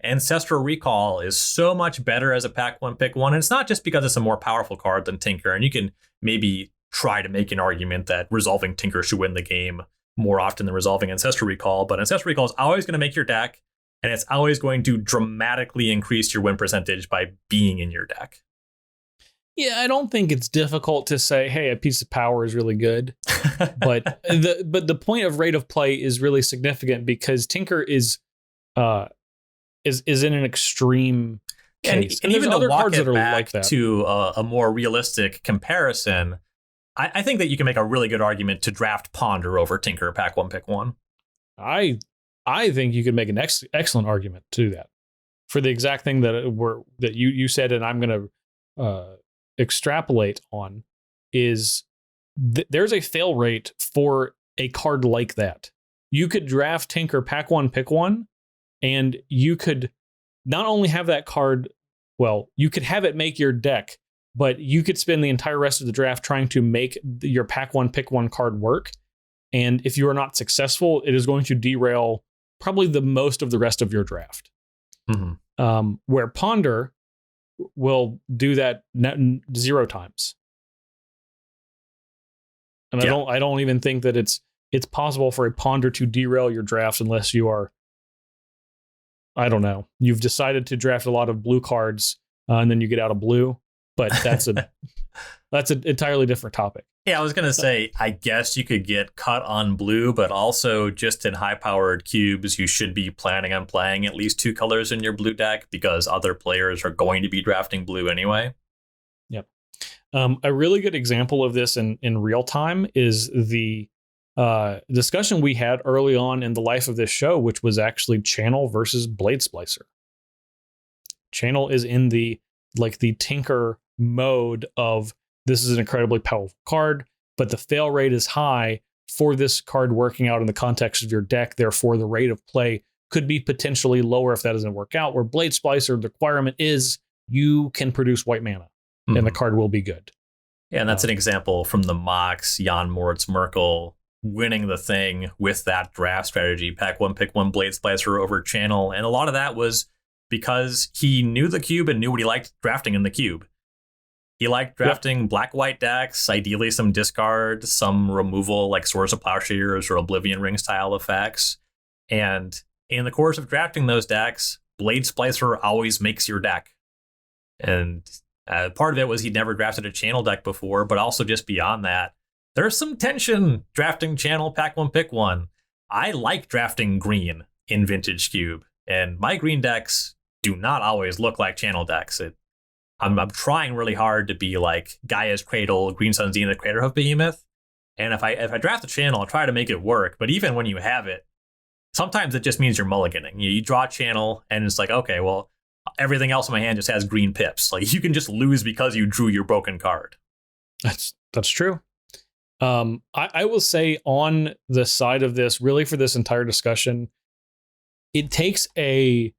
Ancestral Recall is so much better as a pack one, pick one. And it's not just because it's a more powerful card than Tinker. And you can maybe try to make an argument that resolving Tinker should win the game more often than resolving Ancestral Recall. But Ancestral Recall is always going to make your deck, and it's always going to dramatically increase your win percentage by being in your deck. Yeah, I don't think it's difficult to say, hey, a piece of power is really good. but the point of rate of play is really significant because Tinker is in an extreme case. And even other cards that are like that. To a more realistic comparison, I think that you can make a really good argument to draft Ponder over Tinker pack one, pick one. I think you could make an excellent argument to that for the exact thing that you said, and I'm going to extrapolate on is there's a fail rate for a card like that. You could draft Tinker pack one, pick one, and you could not only have that card, well, you could have it make your deck, but you could spend the entire rest of the draft trying to make your pack one, pick one card work. And if you are not successful, it is going to derail probably the most of the rest of your draft. Mm-hmm. Where Ponder will do that 0 times. And yeah. I don't even think that it's possible for a Ponder to derail your draft unless you are, I don't know, you've decided to draft a lot of blue cards and then you get out of blue, but that's an entirely different topic. Yeah, I was going to say, I guess you could get cut on blue, but also just in high-powered cubes, you should be planning on playing at least 2 colors in your blue deck because other players are going to be drafting blue anyway. Yep. A really good example of this in real time is the discussion we had early on in the life of this show, which was actually Channel versus Blade Splicer. Channel is in the Tinker mode of, this is an incredibly powerful card, but the fail rate is high for this card working out in the context of your deck. Therefore, the rate of play could be potentially lower if that doesn't work out. Where Blade Splicer, the requirement is you can produce white mana, and the card will be good. Yeah, and that's an example from the mocks. Jan Moritz Merkel winning the thing with that draft strategy, pack one, pick one, Blade Splicer over Channel. And a lot of that was because he knew the cube and knew what he liked drafting in the cube. He liked drafting black-white decks, ideally some discard, some removal like Swords of Plowshares or Oblivion Ring style effects. And in the course of drafting those decks, Blade Splicer always makes your deck. And part of it was he'd never drafted a Channel deck before, but also just beyond that, there's some tension drafting Channel pack one, pick one. I like drafting green in Vintage Cube, and my green decks do not always look like Channel decks. I'm trying really hard to be like Gaia's Cradle, Green Sun Zenith, Craterhoof Behemoth. And if I draft a Channel, I'll try to make it work. But even when you have it, sometimes it just means you're mulliganing. You draw a Channel, and it's like, okay, well, everything else in my hand just has green pips. Like, you can just lose because you drew your broken card. That's true. I will say on the side of this, really for this entire discussion, it takes a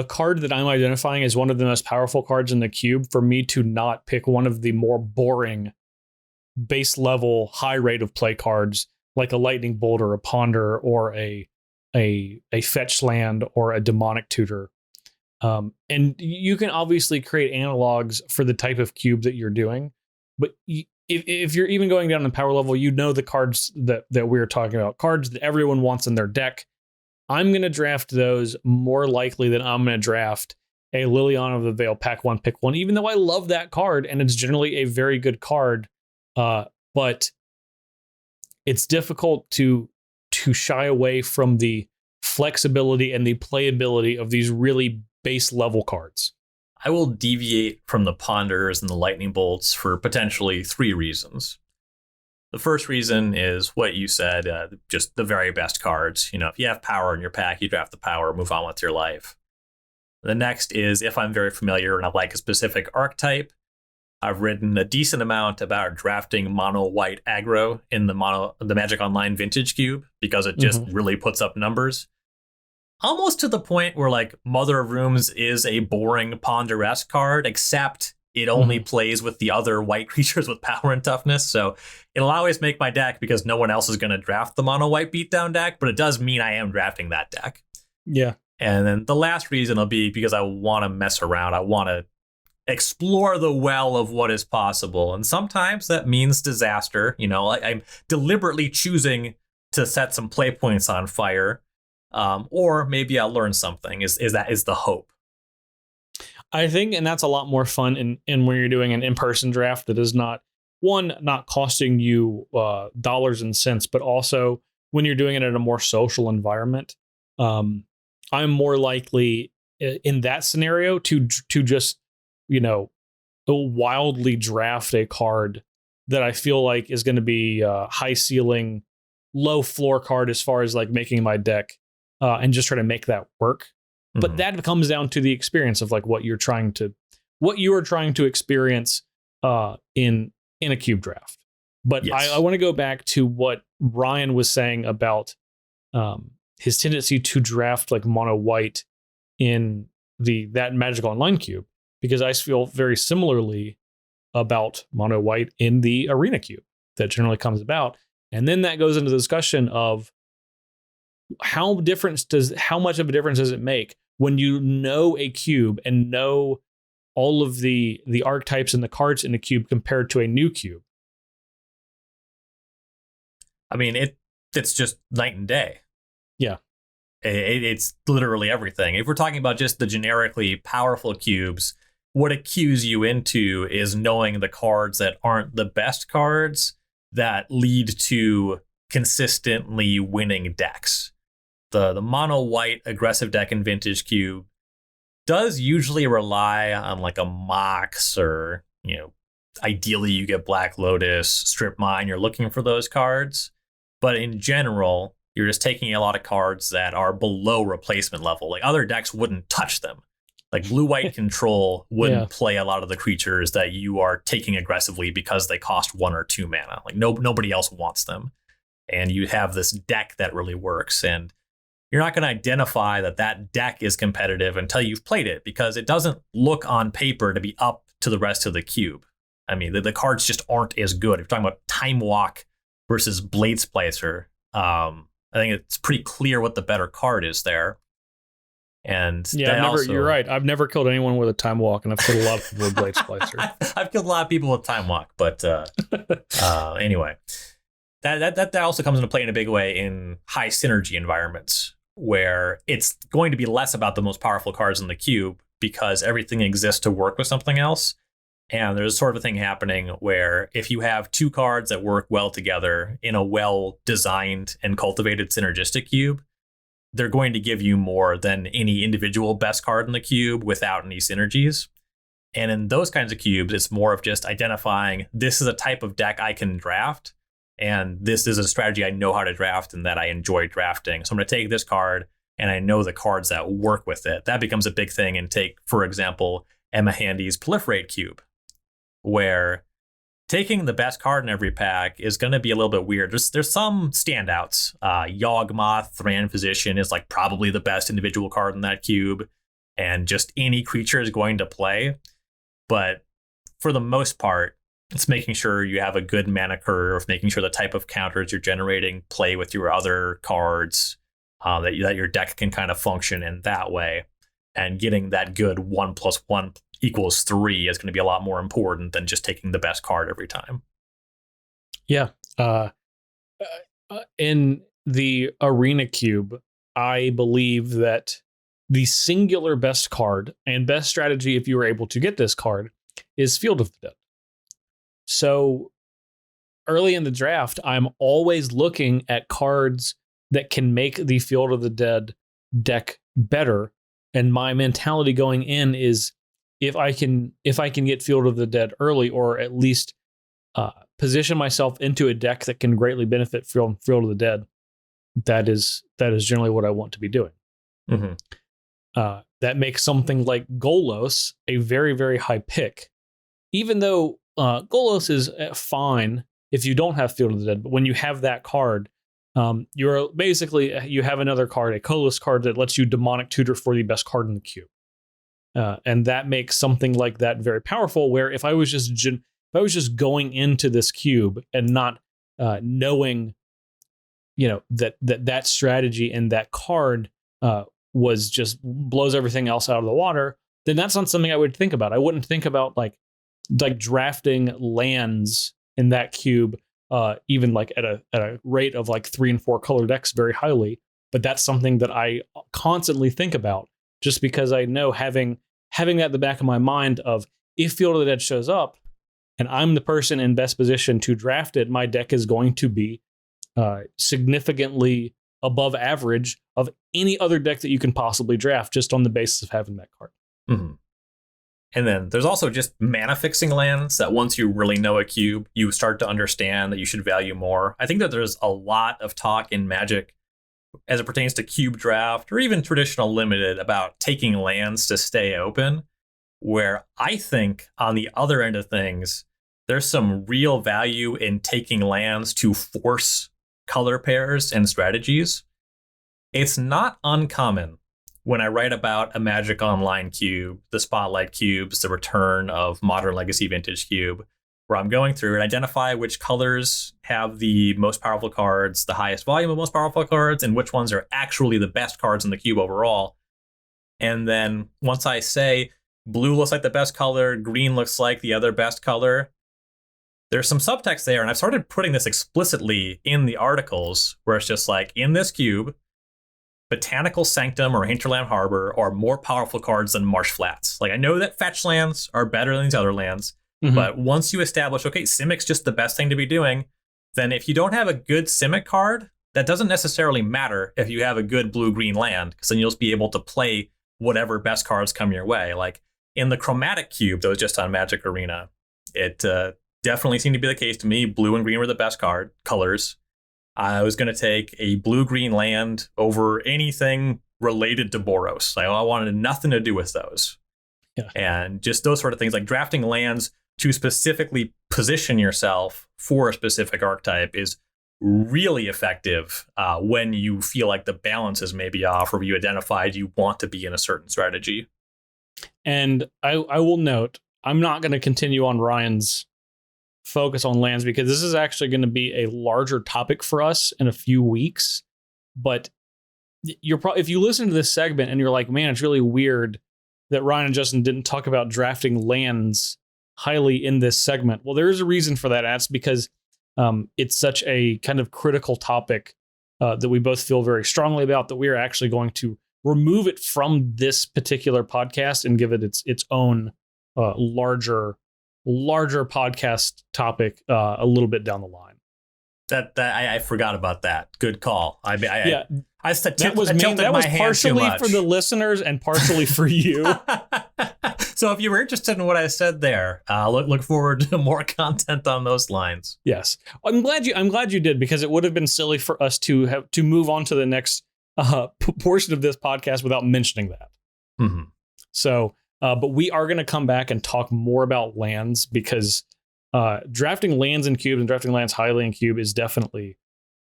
card that I'm identifying as one of the most powerful cards in the cube for me to not pick one of the more boring base level high rate of play cards like a Lightning Bolt or a Ponder or a fetch land or a Demonic Tutor. And you can obviously create analogs for the type of cube that you're doing, but if you're even going down the power level, you know the cards that we're talking about, cards that everyone wants in their deck. I'm going to draft those more likely than I'm going to draft a Liliana of the Veil pack one, pick one, even though I love that card and it's generally a very good card. But it's difficult to shy away from the flexibility and the playability of these really base level cards. I will deviate from the Ponders and the Lightning Bolts for potentially 3 reasons. The first reason is what you said, just the very best cards. You know, if you have power in your pack, you draft the power, move on with your life. The next is if I'm very familiar and I like a specific archetype, I've written a decent amount about drafting mono white aggro in the Magic Online Vintage Cube because it just really puts up numbers. Almost to the point where like Mother of Rooms is a boring Ponder-esque card, except it only plays with the other white creatures with power and toughness. So it'll always make my deck because no one else is going to draft the mono white beatdown deck, but it does mean I am drafting that deck. Yeah. And then the last reason will be because I want to mess around. I want to explore the well of what is possible. And sometimes that means disaster. I'm deliberately choosing to set some play points on fire. Or maybe I'll learn something is the hope. I think, and that's a lot more fun in when you're doing an in-person draft that is not costing you dollars and cents, but also when you're doing it in a more social environment. I'm more likely in that scenario to just, wildly draft a card that I feel like is going to be high ceiling, low floor card as far as like making my deck, and just try to make that work. But that comes down to the experience of like what you are trying to experience in a cube draft. But yes. I want to go back to what Ryan was saying about his tendency to draft like mono white in that Magic Online cube, because I feel very similarly about mono white in the Arena cube that generally comes about. And then that goes into the discussion of how much of a difference does it make when you know a cube and know all of the archetypes and the cards in the cube compared to a new cube? I mean, it's just night and day. Yeah. It's literally everything. If we're talking about just the generically powerful cubes, what it cues you into is knowing the cards that aren't the best cards that lead to consistently winning decks. The mono white aggressive deck in Vintage Cube does usually rely on like a Mox or, ideally you get Black Lotus, Strip Mine, you're looking for those cards. But in general, you're just taking a lot of cards that are below replacement level. Like other decks wouldn't touch them. Like blue-white control wouldn't play a lot of the creatures that you are taking aggressively because they cost 1 or 2 mana. Like nobody else wants them. And you have this deck that really works. And you're not going to identify that deck is competitive until you've played it, because it doesn't look on paper to be up to the rest of the cube. I mean, the cards just aren't as good. If you're talking about Time Walk versus Blade Splicer, I think it's pretty clear what the better card is there. And you're right. I've never killed anyone with a Time Walk, and I've killed a lot of people with Blade Splicer. I've killed a lot of people with Time Walk, but anyway, that also comes into play in a big way in high synergy environments, where it's going to be less about the most powerful cards in the cube because everything exists to work with something else. And there's sort of a thing happening where if you have 2 cards that work well together in a well-designed and cultivated synergistic cube, they're going to give you more than any individual best card in the cube without any synergies. And in those kinds of cubes, it's more of just identifying this is a type of deck I can draft, and this is a strategy I know how to draft and that I enjoy drafting. So I'm going to take this card, and I know the cards that work with it. That becomes a big thing. And take, for example, Emma Handy's Proliferate cube, where taking the best card in every pack is going to be a little bit weird. There's some standouts. Yawgmoth, Thran Physician is like probably the best individual card in that cube, and just any creature is going to play. But for the most part, it's making sure you have a good mana curve, making sure the type of counters you're generating play with your other cards, that your deck can kind of function in that way. And getting that good 1 + 1 = 3 is going to be a lot more important than just taking the best card every time. Yeah. In the Arena cube, I believe that the singular best card and best strategy, if you were able to get this card, is Field of the Dead. So early in the draft, I'm always looking at cards that can make the Field of the Dead deck better. And my mentality going in is, if I can get Field of the Dead early, or at least position myself into a deck that can greatly benefit from Field of the Dead, that is generally what I want to be doing. Mm-hmm. That makes something like Golos a very, very high pick, even though Golos is fine if you don't have Field of the Dead. But when you have that card, you have another card, a colorless card that lets you demonic tutor for the best card in the queue. And that makes something like that very powerful, where if I was just going into this cube and not knowing, that strategy and that card was just blows everything else out of the water, then that's not something I would think about. I wouldn't think about like drafting lands in that cube, even like at a rate of like 3 and 4 color decks very highly. But that's something that I constantly think about, just because I know having that in the back of my mind of, if Field of the Dead shows up and I'm the person in best position to draft it, my deck is going to be significantly above average of any other deck that you can possibly draft, just on the basis of having that card. Mm-hmm. And then there's also just mana fixing lands that once you really know a cube, you start to understand that you should value more. I think that there's a lot of talk in Magic as it pertains to cube draft or even traditional limited about taking lands to stay open, where I think on the other end of things, there's some real value in taking lands to force color pairs and strategies. It's not uncommon when I write about a Magic Online cube, the Spotlight cubes, the return of Modern Legacy Vintage cube, where I'm going through and identify which colors have the most powerful cards, the highest volume of most powerful cards, and which ones are actually the best cards in the cube overall. And then once I say blue looks like the best color, green looks like the other best color, there's some subtext there. And I've started putting this explicitly in the articles, where it's just like, in this cube, Botanical Sanctum or Hinterland Harbor are more powerful cards than Marsh Flats. Like, I know that fetch lands are better than these other lands, but once you establish, okay, Simic's just the best thing to be doing, then if you don't have a good Simic card, that doesn't necessarily matter if you have a good blue-green land, because then you'll just be able to play whatever best cards come your way. Like in the Chromatic Cube that was just on Magic Arena, it definitely seemed to be the case to me. Blue and green were the best colors. I was going to take a blue-green land over anything related to Boros. I wanted nothing to do with those. Yeah. And just those sort of things, like drafting lands to specifically position yourself for a specific archetype, is really effective when you feel like the balance is maybe off, or you identified you want to be in a certain strategy. And I will note, I'm not going to continue on Ryan's focus on lands, because this is actually going to be a larger topic for us in a few weeks. But you're probably, if you listen to this segment and you're like, man, it's really weird that Ryan and Justin didn't talk about drafting lands highly in this segment. Well, there is a reason for that. That's because it's such a kind of critical topic that we both feel very strongly about, that we are actually going to remove it from this particular podcast and give it its own larger podcast topic a little bit down the line. That I forgot about that. Good call. That was my partially for the listeners and partially for you. So if you were interested in what I said there, look forward to more content on those lines. Yes, I'm glad you did, because it would have been silly for us to have to move on to the next portion of this podcast without mentioning that. Mm-hmm. So, but we are going to come back and talk more about lands, because drafting lands in cube and drafting lands highly in cube is definitely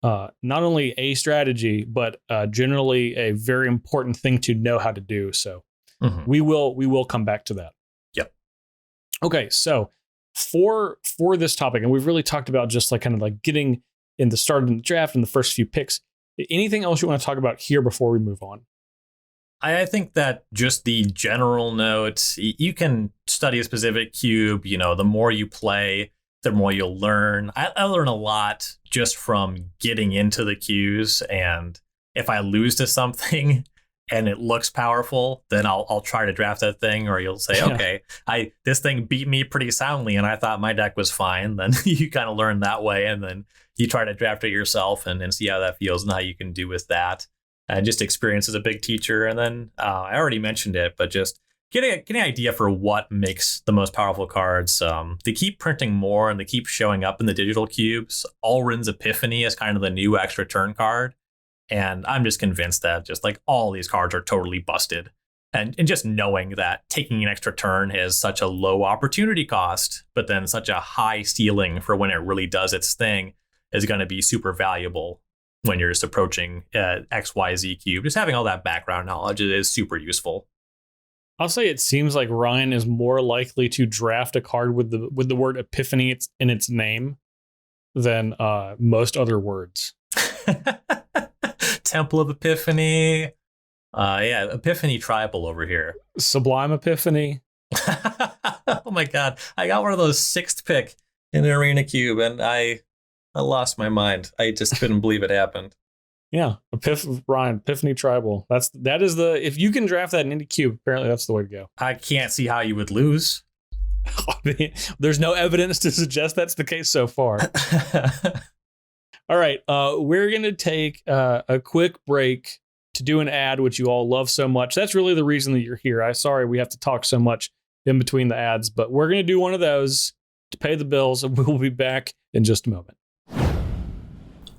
not only a strategy, but generally a very important thing to know how to do. So we will come back to that. Yep. Okay. So for this topic, and we've really talked about just like kind of like getting in the start of the draft and the first few picks. Anything else you want to talk about here before we move on? I think that just the general note, you can study a specific cube, the more you play, the more you'll learn. I learn a lot just from getting into the queues, and if I lose to something and it looks powerful, then I'll try to draft that thing, or you'll say, okay, this thing beat me pretty soundly and I thought my deck was fine. Then you kind of learn that way, and then you try to draft it yourself and see how that feels and how you can do with that. And just experience as a big teacher. And then I already mentioned it, but just getting an idea for what makes the most powerful cards. They keep printing more and they keep showing up in the digital cubes. Alrin's Epiphany is kind of the new extra turn card. And I'm just convinced that just like all these cards are totally busted. And just knowing that taking an extra turn is such a low opportunity cost, but then such a high ceiling for when it really does its thing, is going to be super valuable when you're just approaching XYZ cube. Just having all that background knowledge is super useful. I'll say it seems like Ryan is more likely to draft a card with the word Epiphany in its name than most other words. Temple of Epiphany, Yeah, Epiphany Tribal over here. Sublime Epiphany. Oh my god. I got one of those 6th pick in an Arena Cube and I lost my mind. I just couldn't believe it happened. Yeah, Epiphany Tribal. That is the, if you can draft that in any cube, apparently that's the way to go. I can't see how you would lose. I mean, there's no evidence to suggest that's the case so far. All right, we're gonna take a quick break to do an ad, which you all love so much. That's really the reason that you're here. I'm sorry we have to talk so much in between the ads, but we're gonna do one of those to pay the bills, and we'll be back in just a moment.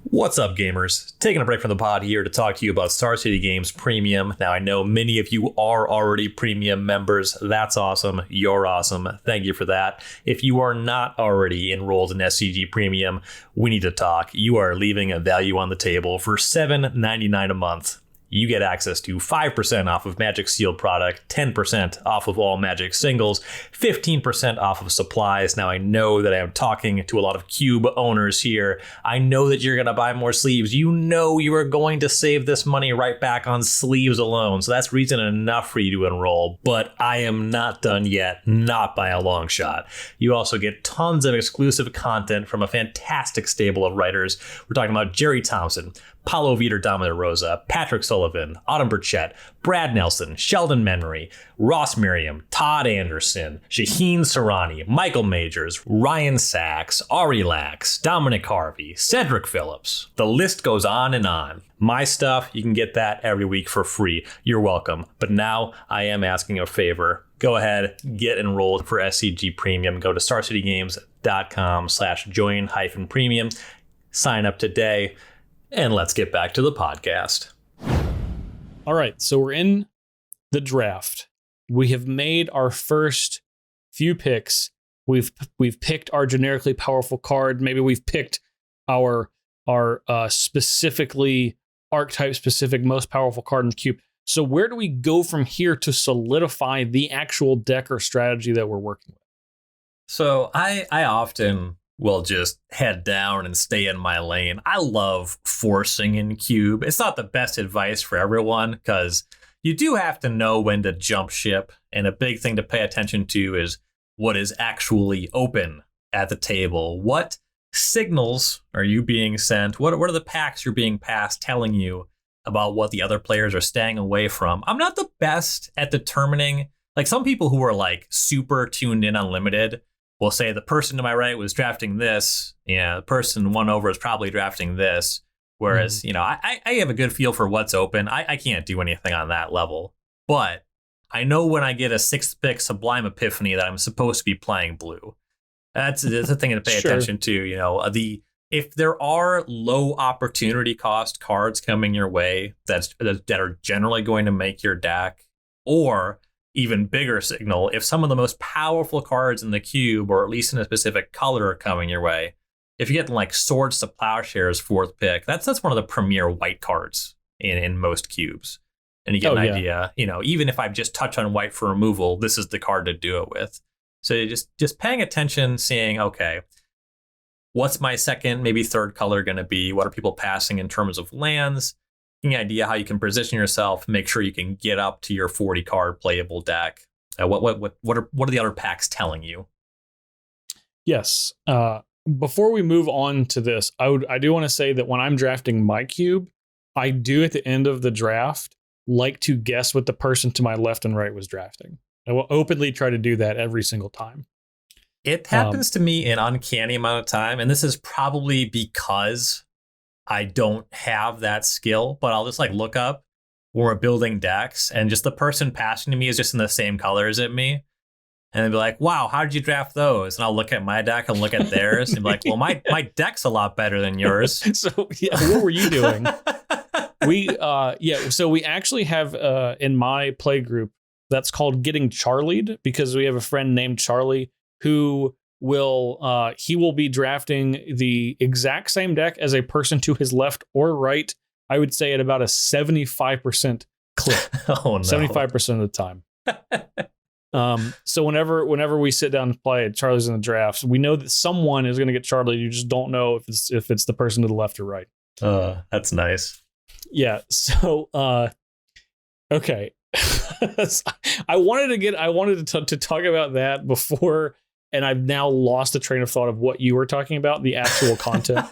What's up, gamers? Taking a break from the pod here to talk to you about Star City Games Premium. Now, I know many of you are already premium members. That's awesome. You're awesome. Thank you for that. If you are not already enrolled in SCG Premium, we need to talk. You are leaving a value on the table. For $7.99 a month, you get access to 5% off of Magic Sealed product, 10% off of all Magic singles, 15% off of supplies. Now, I know that I am talking to a lot of Cube owners here. I know that you're going to buy more sleeves. You know you are going to save this money right back on sleeves alone. So that's reason enough for you to enroll. But I am not done yet, not by a long shot. You also get tons of exclusive content from a fantastic stable of writers. We're talking about Jerry Thompson, Paulo Vitor Domina Rosa, Patrick Sullivan, Autumn Burchett, Brad Nelson, Sheldon Memory, Ross Merriam, Todd Anderson, Shaheen Sarani, Michael Majors, Ryan Sachs, Ari Lax, Dominic Harvey, Cedric Phillips. The list goes on and on. My stuff, you can get that every week for free. You're welcome. But now I am asking a favor. Go ahead, get enrolled for SCG Premium. Go to starcitygames.com/join-premium. Sign up today. And let's get back to the podcast. All right, so we're in the draft. We have made our first few picks. We've picked our generically powerful card. Maybe we've picked our specifically archetype specific most powerful card in the cube. So where do we go from here to solidify the actual deck or strategy that we're working with? So I often will just head down and stay in my lane. I love forcing in cube. It's not the best advice for everyone because you do have to know when to jump ship. And a big thing to pay attention to is what is actually open at the table. What signals are you being sent? What are the packs you're being passed telling you about what the other players are staying away from? I'm not the best at determining, like some people who are like super tuned in on limited will say the person to my right was drafting this. Yeah, the person one over is probably drafting this. Whereas, you know, I have a good feel for what's open. I can't do anything on that level. But I know when I get a 6th pick Sublime Epiphany that I'm supposed to be playing blue. That's a thing to pay attention to. You know, if there are low opportunity cost cards coming your way that are generally going to make your deck, or even bigger signal, if some of the most powerful cards in the cube, or at least in a specific color, are coming your way. If you get like Swords to Plowshares 4th pick, that's one of the premier white cards in most cubes. And you get an idea, you know, even if I just touch on white for removal, this is the card to do it with. So you're just paying attention, seeing, okay, what's my second, maybe third color going to be? What are people passing in terms of lands? Any idea how you can position yourself, make sure you can get up to your 40 card playable deck. What are the other packs telling you? Yes. Before we move on to this, I do want to say that when I'm drafting my cube, I do at the end of the draft like to guess what the person to my left and right was drafting. I will openly try to do that every single time. It happens to me an uncanny amount of time, and this is probably because I don't have that skill, but I'll just like look up when we're building decks and just the person passing to me is just in the same colors as me. And they'll be like, wow, how did you draft those? And I'll look at my deck and look at theirs and be like, well, my deck's a lot better than yours. So yeah, what were you doing? So we actually have in my play group that's called Getting Charlied, because we have a friend named Charlie who will be drafting the exact same deck as a person to his left or right. I would say at about a 75% clip. Oh no. 75% of the time. So whenever we sit down and play, Charlie's in the drafts, we know that someone is going to get Charlie. You just don't know if it's the person to the left or right. That's nice. Yeah. So Okay. I wanted to talk about that before, and I've now lost the train of thought of what you were talking about, the actual content.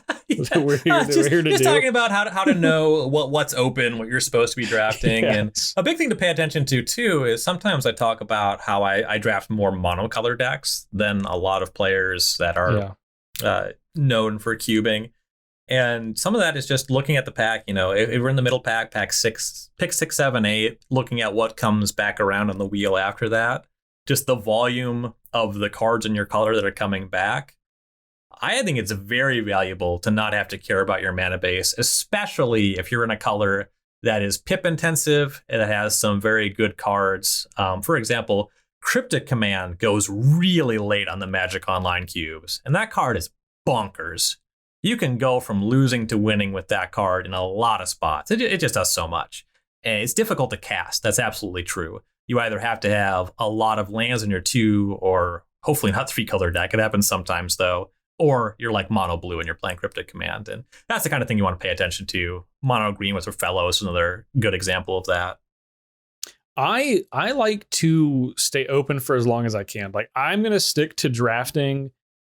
We're here to do. Talking about how to know what's open, what you're supposed to be drafting. Yes. And a big thing to pay attention to too is sometimes I talk about how I draft more monocolor decks than a lot of players that are known for cubing. And some of that is just looking at the pack. You know, if we're in the middle pack, pick 6, 7, 8, looking at what comes back around on the wheel after that. Just the volume of the cards in your color that are coming back. I think it's very valuable to not have to care about your mana base, especially if you're in a color that is pip intensive and it has some very good cards. For example, Cryptic Command goes really late on the Magic Online cubes, and that card is bonkers. You can go from losing to winning with that card in a lot of spots. It just does so much. And it's difficult to cast. That's absolutely true. You either have to have a lot of lands in your 2 or hopefully not 3-color deck. It happens sometimes, though. Or you're like mono blue and you're playing Cryptic Command. And that's the kind of thing you want to pay attention to. Mono green with Fellows is another good example of that. I like to stay open for as long as I can. Like, I'm going to stick to drafting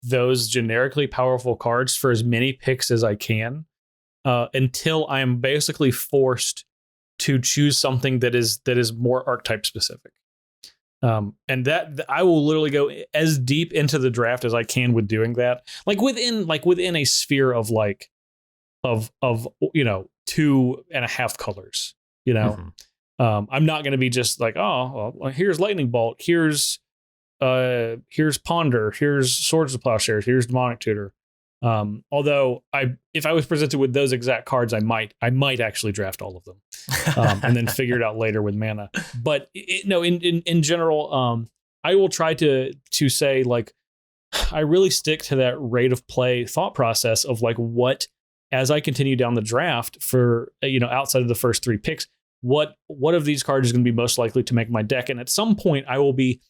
those generically powerful cards for as many picks as I can until I am basically forced to choose something that is more archetype specific. And that I will literally go as deep into the draft as I can with doing that. Like within a sphere of of 2.5 colors, you know. Mm-hmm. I'm not going to be just like, oh, well, here's Lightning Bolt, here's Ponder, here's Swords of Plowshares, here's Demonic Tutor. Although if I was presented with those exact cards, I might actually draft all of them, and then figure it out later with mana. But in general, I will try to say, like, I really stick to that rate of play thought process of like, what, as I continue down the draft for, outside of the first 3 picks, what of these cards is going to be most likely to make my deck. And at some point I will be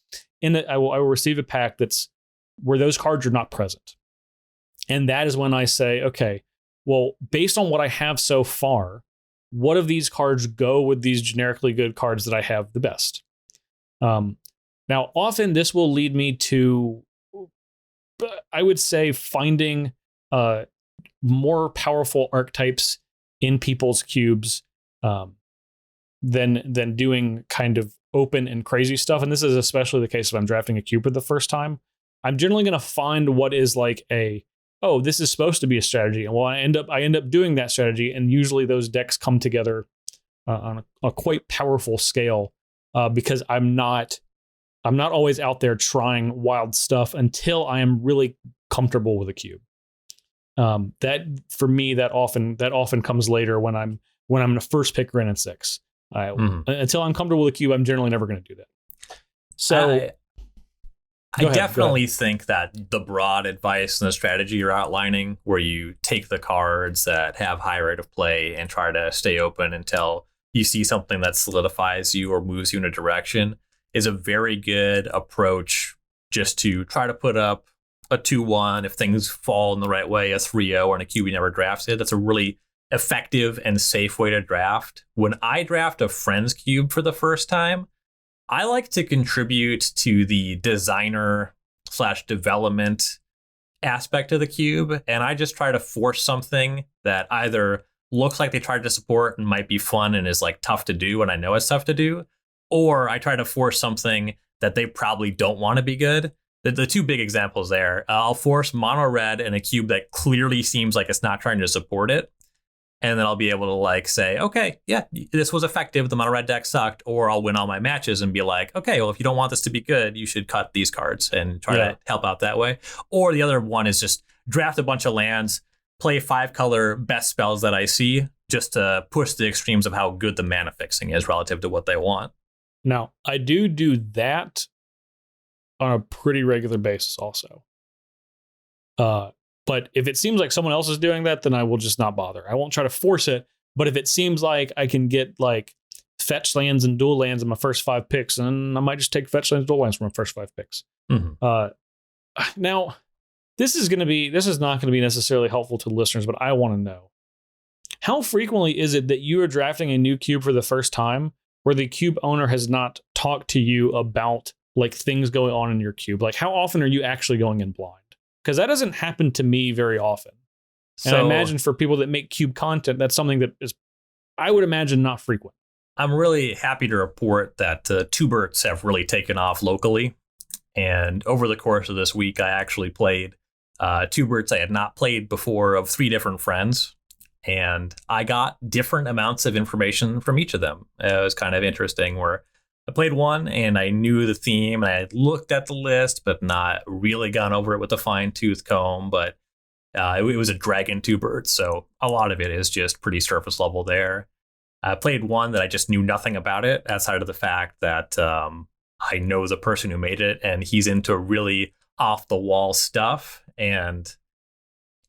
I will receive a pack that's where those cards are not present. And that is when I say, okay, well, based on what I have so far, what of these cards go with these generically good cards that I have the best? Now, often this will lead me to, I would say, finding more powerful archetypes in people's cubes than doing kind of open and crazy stuff. And this is especially the case if I'm drafting a cube for the first time. I'm generally going to find what is like this is supposed to be a strategy. And I end up doing that strategy. And usually those decks come together on a quite powerful scale because I'm not always out there trying wild stuff until I am really comfortable with a cube. That for me, that often comes later when I'm the first picker in 6. Until I'm comfortable with a cube, I'm generally never going to do that. So I definitely think that the broad advice and the strategy you're outlining, where you take the cards that have high rate of play and try to stay open until you see something that solidifies you or moves you in a direction, is a very good approach just to try to put up a 2-1. If things fall in the right way, a 3-0 or in a cube you never drafted. That's a really effective and safe way to draft. When I draft a friend's cube for the first time, I like to contribute to the designer/development aspect of the cube, and I just try to force something that either looks like they tried to support and might be fun and is like tough to do, and I know it's tough to do, or I try to force something that they probably don't want to be good. The 2 big examples there, I'll force mono red in a cube that clearly seems like it's not trying to support it. And then I'll be able to like say, okay, yeah, this was effective. The mono red deck sucked. Or I'll win all my matches and be like, okay, well, if you don't want this to be good, you should cut these cards and try to help out that way. Or the other one is just draft a bunch of lands, play 5-color best spells that I see, just to push the extremes of how good the mana fixing is relative to what they want. Now, I do that on a pretty regular basis also. But if it seems like someone else is doing that, then I will just not bother. I won't try to force it. But if it seems like I can get like fetch lands and dual lands in my first 5 picks, then I might just take fetch lands and dual lands from my first 5 picks. Mm-hmm. Now, this is not going to be necessarily helpful to listeners, but I want to know, how frequently is it that you are drafting a new cube for the first time where the cube owner has not talked to you about like things going on in your cube? Like, how often are you actually going in blind? Because that doesn't happen to me very often. And I imagine for people that make cube content, that's something that is, I would imagine, not frequent. I'm really happy to report that Tuberts have really taken off locally. And over the course of this week, I actually played Tuberts I had not played before of 3 different friends. And I got different amounts of information from each of them. It was kind of interesting where I played one and I knew the theme and I had looked at the list, but not really gone over it with a fine tooth comb. But it was a dragon Tubert, so a lot of it is just pretty surface level there. I played one that I just knew nothing about it outside of the fact that I know the person who made it and he's into really off the wall stuff. And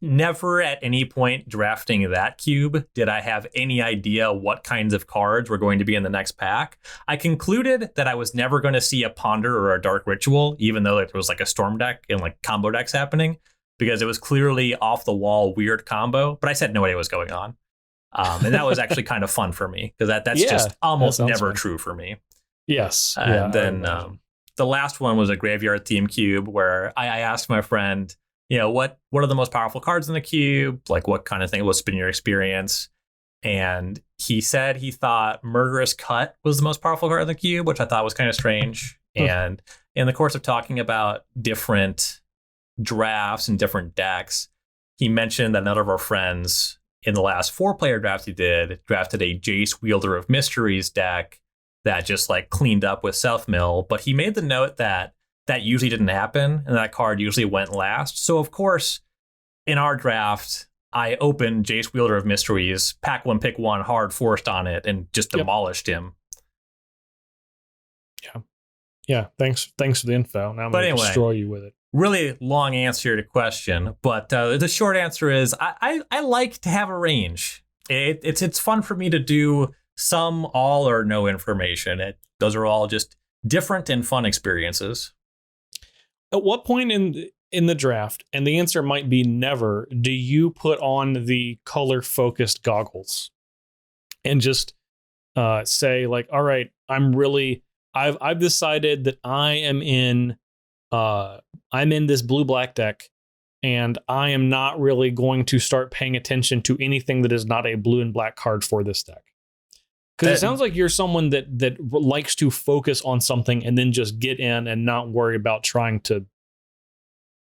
never at any point drafting that cube did I have any idea what kinds of cards were going to be in the next pack. I concluded that I was never going to see a Ponder or a Dark Ritual, even though it was like a Storm deck and like combo decks happening, because it was clearly off the wall weird combo, but I said no idea what was going on. And that was actually kind of fun for me because that's just almost never fun. True for me. Yes. And then the last one was a graveyard theme cube where I asked my friend, what are the most powerful cards in the cube? Like what kind of thing? What's been your experience? And he said he thought Murderous Cut was the most powerful card in the cube, which I thought was kind of strange. And in the course of talking about different drafts and different decks, he mentioned that another of our friends in the last 4-player draft he did drafted a Jace Wielder of Mysteries deck that just like cleaned up with South Mill. But he made the note that usually didn't happen and that card usually went last. So of course, in our draft, I opened Jace Wielder of Mysteries, pack 1, pick 1, hard forced on it, and just demolished him. Yeah. Thanks for the info. Now I'm going to destroy you with it. Really long answer to question, but the short answer is I like to have a range. It's fun for me to do some, all, or no information. Those are all just different and fun experiences. At what point in the draft, and the answer might be never, do you put on the color focused goggles and just say like, all right, I've decided that I'm in this blue-black deck, and I am not really going to start paying attention to anything that is not a blue and black card for this deck. Because it sounds like you're someone that likes to focus on something and then just get in and not worry about trying to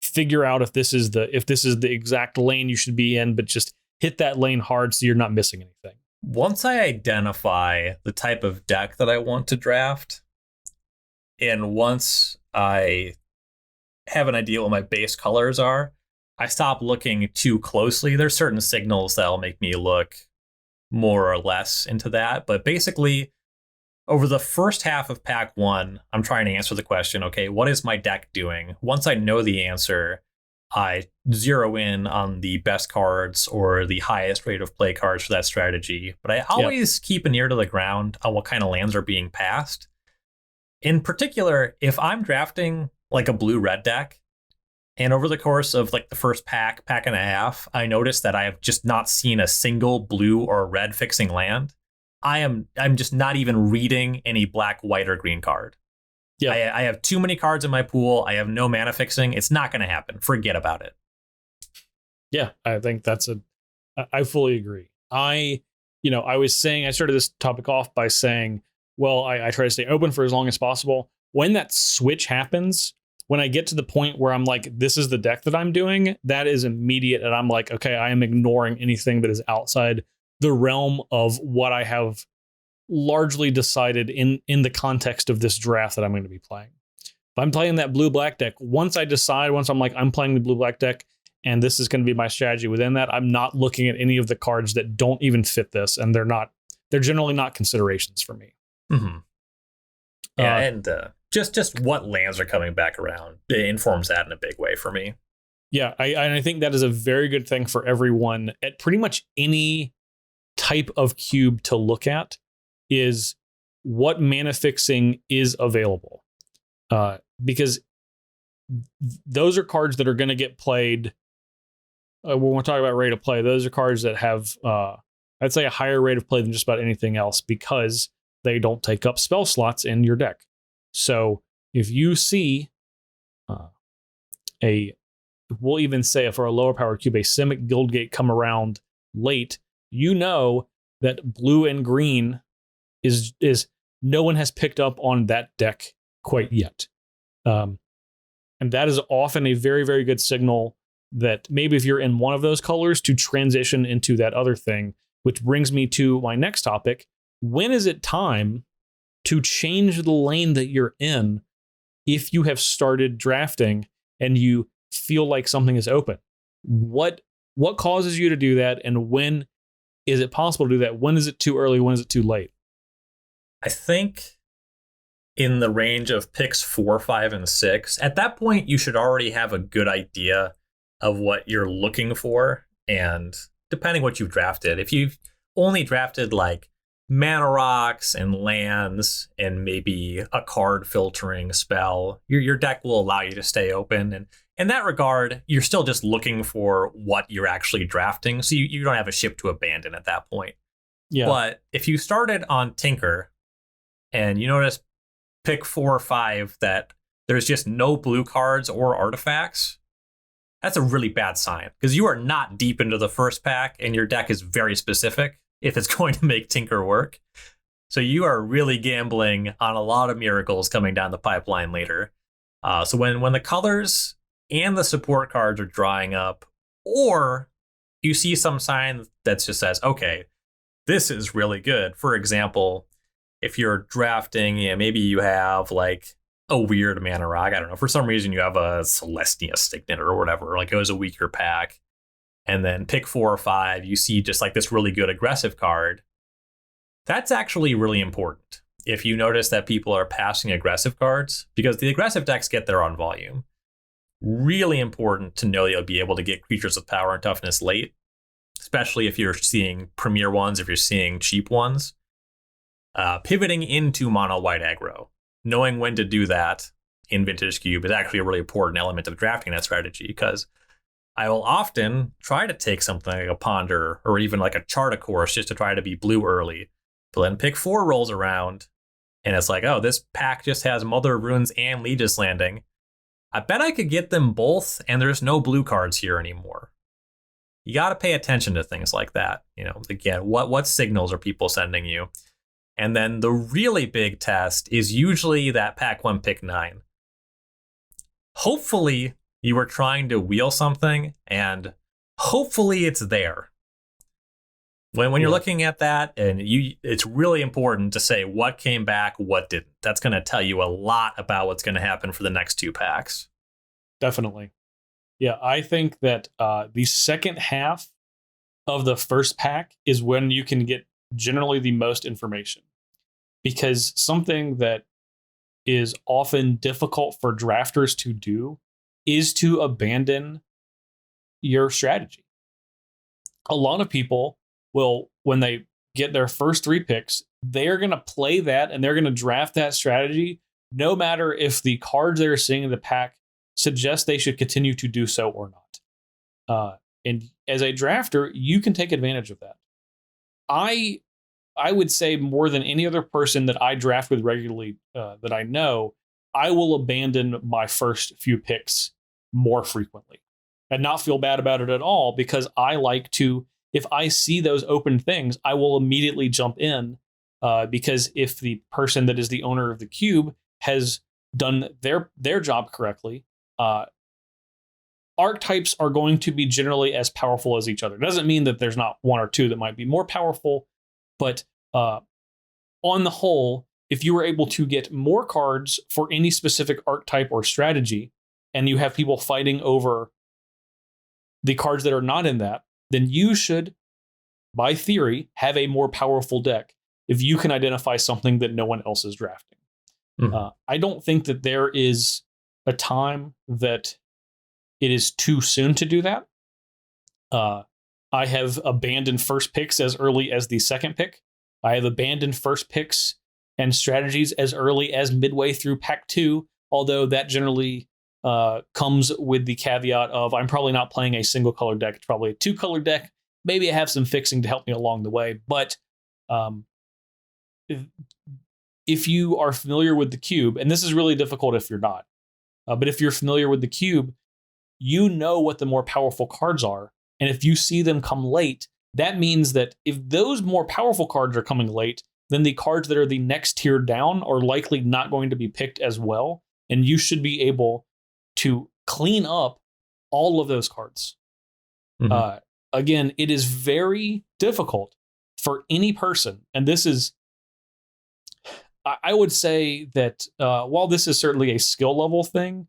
figure out if this is the exact lane you should be in, but just hit that lane hard so you're not missing anything. Once I identify the type of deck that I want to draft, and once I have an idea what my base colors are, I stop looking too closely. There's certain signals that'll make me look more or less into that. But basically, over the first half of pack 1, I'm trying to answer the question, okay, what is my deck doing? Once I know the answer, I zero in on the best cards or the highest rate of play cards for that strategy. But I always keep an ear to the ground on what kind of lands are being passed. In particular, if I'm drafting like a blue-red deck, and over the course of like the first pack and a half, I noticed that I have just not seen a single blue or red fixing land. I'm just not even reading any black, white, or green card. Yeah, I have too many cards in my pool. I have no mana fixing. It's not going to happen. Forget about it. Yeah, I think I fully agree. I started this topic off by saying, well, I try to stay open for as long as possible. When that switch happens, when I get to the point where I'm like, this is the deck that I'm doing, that is immediate. And I'm like, okay, I am ignoring anything that is outside the realm of what I have largely decided in the context of this draft that I'm going to be playing. If I'm playing that blue-black deck, once I'm like, I'm playing the blue-black deck and this is going to be my strategy within that, I'm not looking at any of the cards that don't even fit this. And they're generally not considerations for me. Mm-hmm. Yeah, and just what lands are coming back around, it informs that in a big way for me. Yeah, I think that is a very good thing for everyone at pretty much any type of cube to look at, is what mana fixing is available. Because those are cards that are going to get played. When we're talking about rate of play, those are cards that have, I'd say, a higher rate of play than just about anything else, because they don't take up spell slots in your deck. So if you see we'll even say for a lower power cube, a Simic Guildgate come around late, you know that blue and green is no one has picked up on that deck quite yet. And that is often a very, very good signal that maybe if you're in one of those colors to transition into that other thing, which brings me to my next topic. When is it time to change the lane that you're in if you have started drafting and you feel like something is open? What causes you to do that, and when is it possible to do that? When is it too early? When is it too late? I think in the range of picks 4, 5, and 6, at that point, you should already have a good idea of what you're looking for. And depending what you've drafted, if you've only drafted like mana rocks and lands and maybe a card filtering spell, your deck will allow you to stay open. And in that regard, you're still just looking for what you're actually drafting. So you don't have a ship to abandon at that point. Yeah. But if you started on Tinker and you notice pick 4 or 5 that there's just no blue cards or artifacts, that's a really bad sign, because you are not deep into the first pack and your deck is very specific if it's going to make Tinker work. So you are really gambling on a lot of miracles coming down the pipeline later. So when the colors and the support cards are drying up, or you see some sign that just says, okay, this is really good. For example, if you're drafting, maybe you have like a weird mana rock. I don't know. For some reason, you have a Celestia Signet or whatever. Like it was a weaker pack. And then pick 4 or 5, you see just like this really good aggressive card. That's actually really important if you notice that people are passing aggressive cards, because the aggressive decks get there on volume. Really important to know that you'll be able to get creatures with power and toughness late, especially if you're seeing premier ones, if you're seeing cheap ones. Pivoting into mono white aggro, knowing when to do that in Vintage Cube is actually a really important element of drafting that strategy, because I will often try to take something like a Ponder or even like a Charta Course just to try to be blue early. But then pick 4 rolls around and it's like, oh, this pack just has Mother of Runes and Legis Landing. I bet I could get them both, and there's no blue cards here anymore. You got to pay attention to things like that. Again, what signals are people sending you? And then the really big test is usually that pack 1, pick 9. Hopefully you were trying to wheel something, and hopefully it's there. When you're looking at that, and it's really important to say what came back, what didn't. That's going to tell you a lot about what's going to happen for the next 2 packs. Definitely. Yeah, I think that the second half of the first pack is when you can get generally the most information, because something that is often difficult for drafters to do is to abandon your strategy. A lot of people will, when they get their first 3 picks, they're going to play that and they're going to draft that strategy, no matter if the cards they're seeing in the pack suggest they should continue to do so or not. And as a drafter, you can take advantage of that. I would say more than any other person that I draft with regularly that I know, I will abandon my first few picks more frequently and not feel bad about it at all, because I like to, if I see those open things, I will immediately jump in, because if the person that is the owner of the cube has done their job correctly, archetypes are going to be generally as powerful as each other. It doesn't mean that there's not 1 or 2 that might be more powerful, but on the whole, if you were able to get more cards for any specific archetype or strategy, and you have people fighting over the cards that are not in that, then you should, by theory, have a more powerful deck if you can identify something that no one else is drafting. Mm-hmm. I don't think that there is a time that it is too soon to do that. I have abandoned first picks as early as the second pick. I have abandoned first picks and strategies as early as midway through pack 2, although that generally comes with the caveat of I'm probably not playing a single color deck. It's probably a 2-color deck. Maybe I have some fixing to help me along the way, but if you are familiar with the cube, and this is really difficult if you're not, but if you're familiar with the cube, you know what the more powerful cards are. And if you see them come late, that means that if those more powerful cards are coming late, then the cards that are the next tier down are likely not going to be picked as well. And you should be able to clean up all of those cards. Mm-hmm. Again, it is very difficult for any person. And this is, I would say that while this is certainly a skill level thing,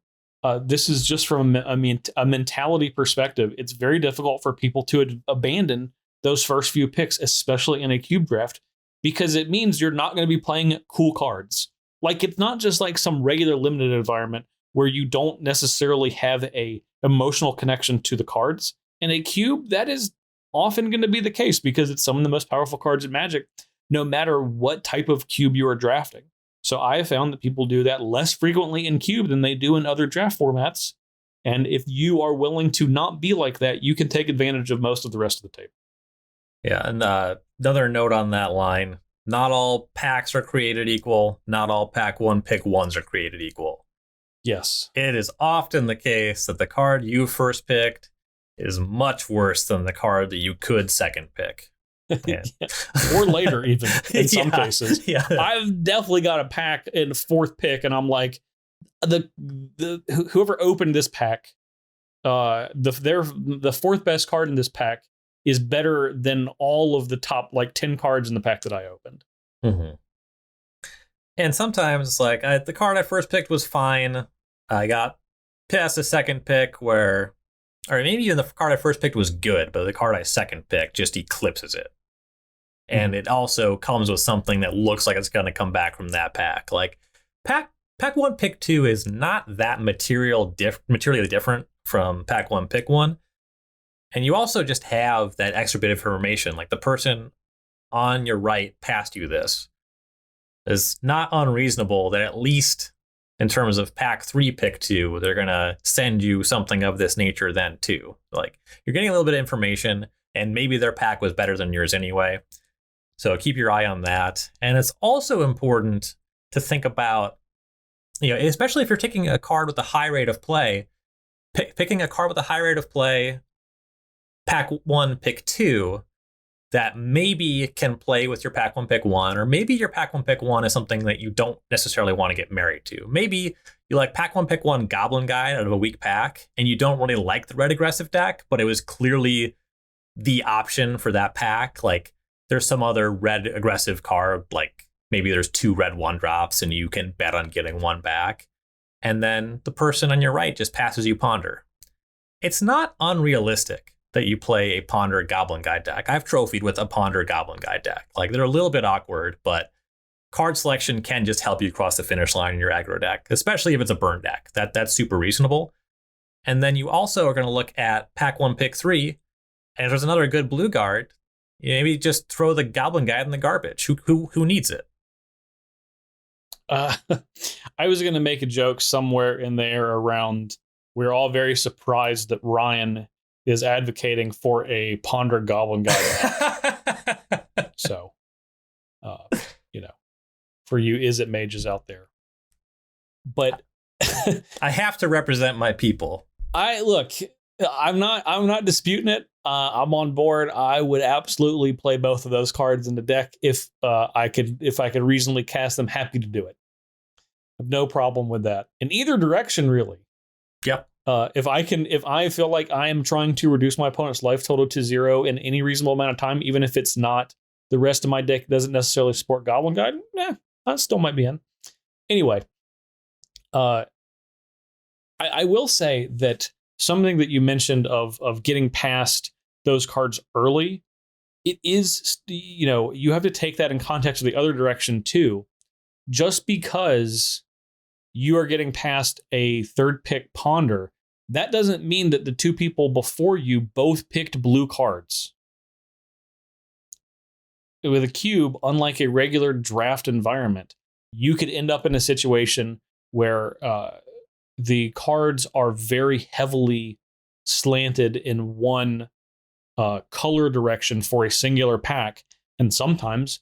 this is just from a mentality perspective. It's very difficult for people to abandon those first few picks, especially in a cube draft, because it means you're not going to be playing cool cards. Like, it's not just like some regular limited environment where you don't necessarily have a emotional connection to the cards. In a cube, that is often going to be the case because it's some of the most powerful cards in Magic, no matter what type of cube you are drafting. So I have found that people do that less frequently in cube than they do in other draft formats. And if you are willing to not be like that, you can take advantage of most of the rest of the table. Yeah, and another note on that line, not all packs are created equal. Not all pack one pick ones are created equal. Yes. It is often the case that the card you first picked is much worse than the card that you could second pick. Yeah. Or later, even in some cases. Yeah. I've definitely got a pack in fourth pick, and I'm like, whoever opened this pack, the fourth best card in this pack is better than all of the top 10 cards in the pack that I opened. Mm-hmm. And sometimes, the card I first picked was fine. I got past the second pick or maybe even the card I first picked was good, but the card I second picked just eclipses it. And it also comes with something that looks like it's going to come back from that pack. Like pack one, pick two is not that materially different from pack one, pick one. And you also just have that extra bit of information. Like the person on your right passed you this. It's not unreasonable that at least in terms of pack three, pick two, they're going to send you something of this nature then too. Like you're getting a little bit of information, and maybe their pack was better than yours anyway. So keep your eye on that. And it's also important to think about, especially if you're taking a card with a high rate of play, picking a card with a high rate of play, pack one, pick two, that maybe can play with your pack one, pick one, or maybe your pack one, pick one is something that you don't necessarily want to get married to. Maybe you like pack one, pick one Goblin Guide out of a weak pack, and you don't really like the red aggressive deck, but it was clearly the option for that pack. Like there's some other red aggressive card, like maybe there's 2 red 1-drops and you can bet on getting one back. And then the person on your right just passes you Ponder. It's not unrealistic that you play a Ponder Goblin Guide deck. I've trophied with a Ponder Goblin Guide deck. Like they're a little bit awkward, but card selection can just help you cross the finish line in your aggro deck, especially if it's a burn deck. That's super reasonable. And then you also are going to look at pack one, pick three, and if there's another good blue guard, maybe just throw the Goblin Guide in the garbage. Who needs it? I was going to make a joke somewhere in there around we're all very surprised that Ryan is advocating for a Ponder Goblin Guide. So, for you Is It mages out there. But I have to represent my people. I'm not disputing it. I'm on board. I would absolutely play both of those cards in the deck if I could reasonably cast them. Happy to do it. I have no problem with that in either direction, really. Yep. If I feel like I am trying to reduce my opponent's life total to 0 in any reasonable amount of time, even if it's not the rest of my deck doesn't necessarily support Goblin Guide, I still might be in. Anyway, I will say that something that you mentioned of getting past those cards early, it is, you have to take that in context of the other direction too. Just because you are getting past a third pick Ponder, that doesn't mean that the 2 people before you both picked blue cards. With a cube, unlike a regular draft environment, you could end up in a situation where the cards are very heavily slanted in one color direction for a singular pack. And sometimes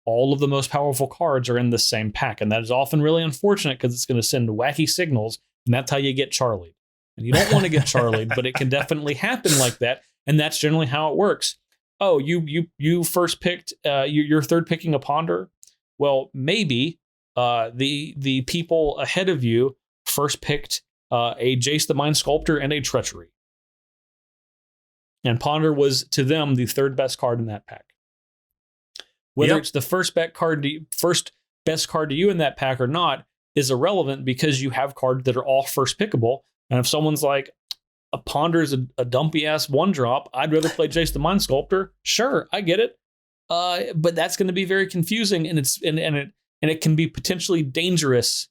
all of the most powerful cards are in the same pack. And that is often really unfortunate because it's going to send wacky signals. And that's how you get Charlied. And you don't want to get Charlied, but it can definitely happen like that. And that's generally how it works. Oh, you first picked, you're third picking a Ponder. Well, maybe the people ahead of you first picked a Jace the Mind Sculptor and a Treachery. And Ponder was, to them, the third best card in that pack. Whether it's the first best card to you in that pack or not is irrelevant because you have cards that are all first pickable. And if someone's like, a Ponder's a dumpy ass 1-drop, I'd rather play Jace the Mind Sculptor. Sure, I get it. But that's going to be very confusing, and it can be potentially dangerous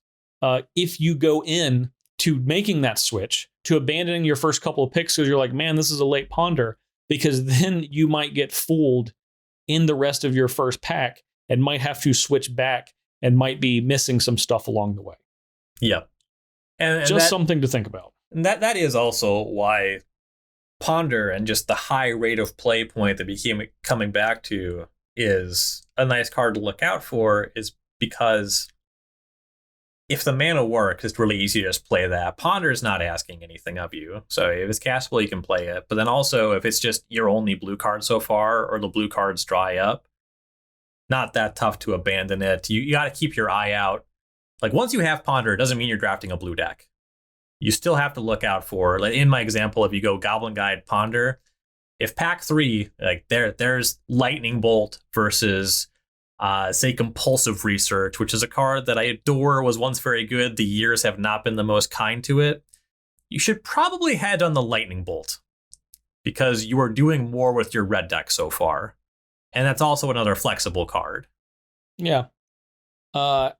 if you go in to making that switch, to abandoning your first couple of picks because you're like, man, this is a late Ponder, because then you might get fooled in the rest of your first pack and might have to switch back and might be missing some stuff along the way. Yep. And just something to think about. And that is also why Ponder and just the high rate of play point that became coming back to is a nice card to look out for, is because if the mana works, it's really easy to just play that. Ponder's not asking anything of you. So if it's castable, you can play it. But then also, if it's just your only blue card so far, or the blue cards dry up, not that tough to abandon it. You got to keep your eye out. Like, once you have Ponder, it doesn't mean you're drafting a blue deck. You still have to look out for, like in my example, if you go Goblin Guide Ponder, if pack 3, like there's Lightning Bolt versus say Compulsive Research, which is a card that I adore, was once very good. The years have not been the most kind to it. You should probably head on the Lightning Bolt because you are doing more with your red deck so far. And that's also another flexible card. Yeah. I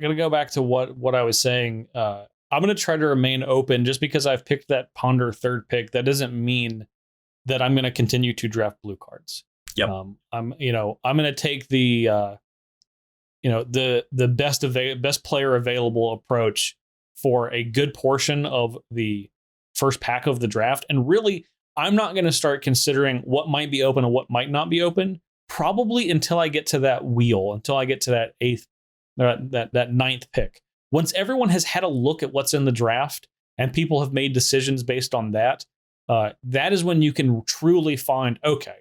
gonna go back to what I was saying. I'm gonna try to remain open. Just because I've picked that Ponder third pick, that doesn't mean that I'm gonna continue to draft blue cards. Yep. I'm gonna take the best player available approach for a good portion of the first pack of the draft, and really, I'm not gonna start considering what might be open and what might not be open. Probably until I get to that wheel, until I get to that eighth. That ninth pick. Once everyone has had a look at what's in the draft and people have made decisions based on that, that is when you can truly find, okay,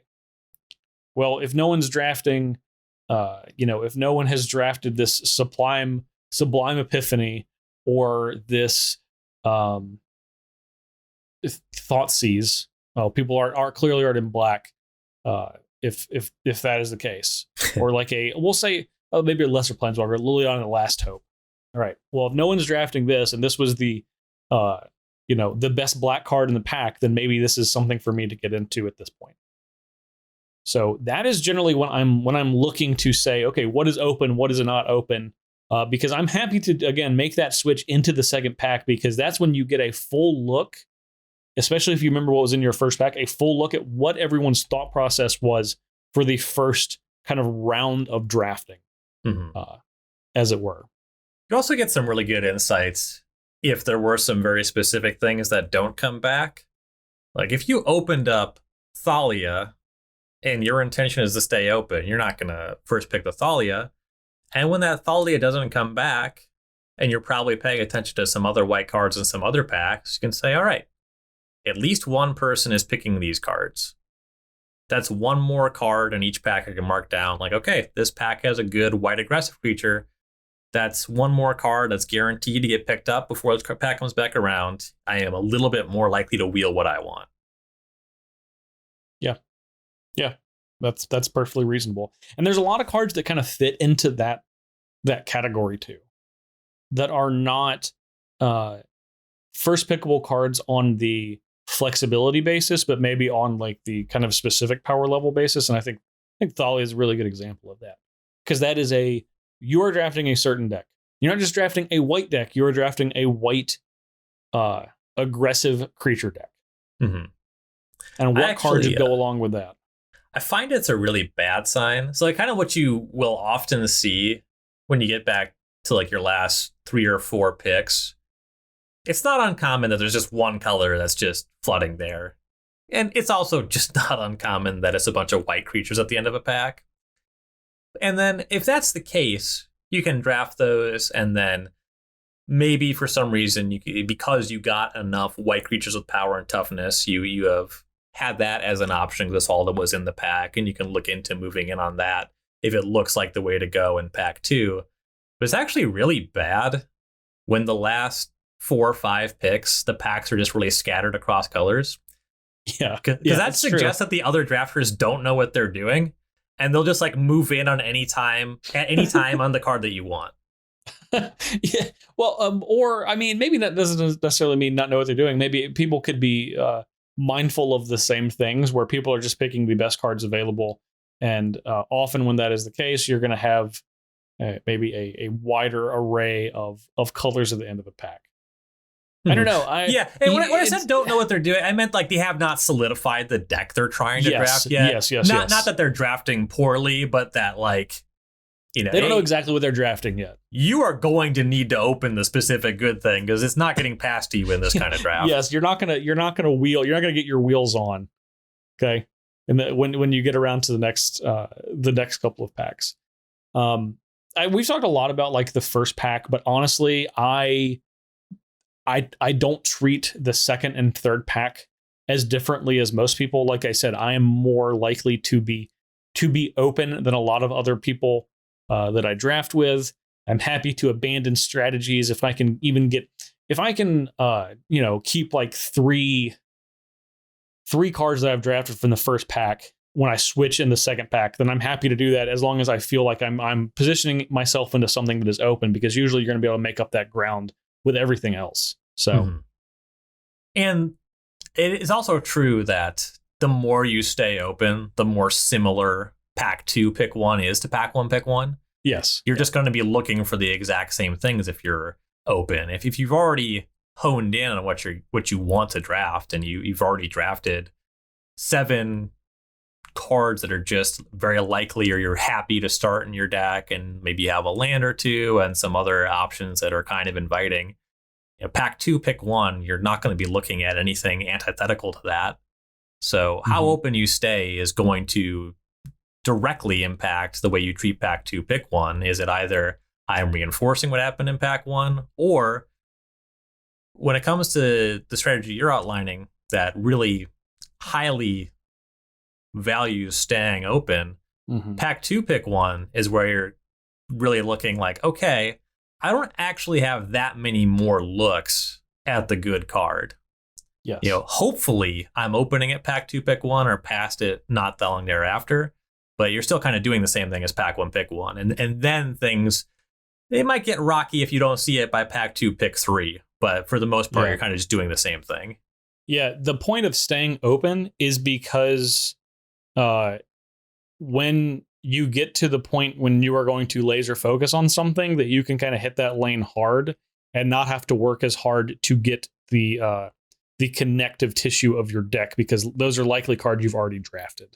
well, if no one's drafting, if no one has drafted this Sublime Epiphany or this Thoughtseize, people are clearly art in black. If that is the case, or like we'll say. Oh, maybe a lesser planeswalker, Liliana Last Hope. All right. Well, if no one's drafting this, and this was the best black card in the pack, then maybe this is something for me to get into at this point. So that is generally when I'm looking to say, okay, what is open, what is not open, because I'm happy to again make that switch into the second pack, because that's when you get a full look, especially if you remember what was in your first pack, a full look at what everyone's thought process was for the first kind of round of drafting. Mm-hmm. As it were. You also get some really good insights if there were some very specific things that don't come back. Like if you opened up Thalia and your intention is to stay open, you're not going to first pick the Thalia. And when that Thalia doesn't come back and you're probably paying attention to some other white cards in some other packs, you can say, all right, at least one person is picking these cards. That's one more card in each pack I can mark down. Like, okay, this pack has a good white aggressive creature. That's one more card that's guaranteed to get picked up before this pack comes back around. I am a little bit more likely to wheel what I want. Yeah, that's perfectly reasonable. And there's a lot of cards that kind of fit into that category too, that are not first pickable cards on the flexibility basis, but maybe on like the kind of specific power level basis. And I think Thalia is a really good example of that, because that is you are drafting a certain deck. You're not just drafting a white deck, you're drafting a white aggressive creature deck. Mm-hmm. And what cards go along with that? I find it's a really bad sign. So like kind of what you will often see when you get back to like your last 3 or 4 picks, it's not uncommon that there's just one color that's just flooding there. And it's also just not uncommon that it's a bunch of white creatures at the end of a pack. And then if that's the case, you can draft those, and then maybe for some reason, because you got enough white creatures with power and toughness, you have had that as an option because that's all that was in the pack, and you can look into moving in on that if it looks like the way to go in pack 2. But it's actually really bad when the last 4 or 5 picks, the packs are just really scattered across colors. Yeah. Because that suggests that the other drafters don't know what they're doing, and they'll just like move in on any time on the card that you want. Yeah. Well, or I mean, maybe that doesn't necessarily mean not know what they're doing. Maybe people could be mindful of the same things, where people are just picking the best cards available. And often when that is the case, you're going to have maybe a wider array of colors at the end of the pack. I don't know. And when I said don't know what they're doing, I meant like they have not solidified the deck they're trying to draft yet. Yes. Not that they're drafting poorly, but that like, you know, they don't know exactly what they're drafting yet. You are going to need to open the specific good thing because it's not getting past you in this kind of draft. Yes, you're not gonna get your wheels on. Okay, and when you get around to the next couple of packs, we've talked a lot about like the first pack, but honestly, I don't treat the second and third pack as differently as most people. Like I said, I am more likely to be open than a lot of other people that I draft with. I'm happy to abandon strategies if I can keep like three cards that I've drafted from the first pack when I switch in the second pack, then I'm happy to do that as long as I feel like I'm positioning myself into something that is open, because usually you're going to be able to make up that ground with everything else. So, and it is also true that the more you stay open, the more similar pack 2 pick 1 is to pack 1 pick 1. Yes, you're just going to be looking for the exact same things if you're open. If you've already honed in on what you want to draft, and you've already drafted 7 cards that are just very likely, or you're happy to start in your deck, and maybe you have a land or 2 and some other options that are kind of inviting. You know, pack 2 pick 1, you're not going to be looking at anything antithetical to that. So how open you stay is going to directly impact the way you treat pack 2 pick 1. Is it either I'm reinforcing what happened in pack 1, or when it comes to the strategy you're outlining that really highly values staying open, pack 2 pick 1 is where you're really looking like, okay, I don't actually have that many more looks at the good card. Yes. You know, hopefully I'm opening at pack 2 pick 1 or past it not that long thereafter, but you're still kind of doing the same thing as pack 1 pick 1. And then things, they might get rocky if you don't see it by pack 2 pick 3. But for the most part, you're kind of just doing the same thing. Yeah, the point of staying open is because when you get to the point when you are going to laser focus on something, that you can kind of hit that lane hard and not have to work as hard to get the connective tissue of your deck, because those are likely cards you've already drafted.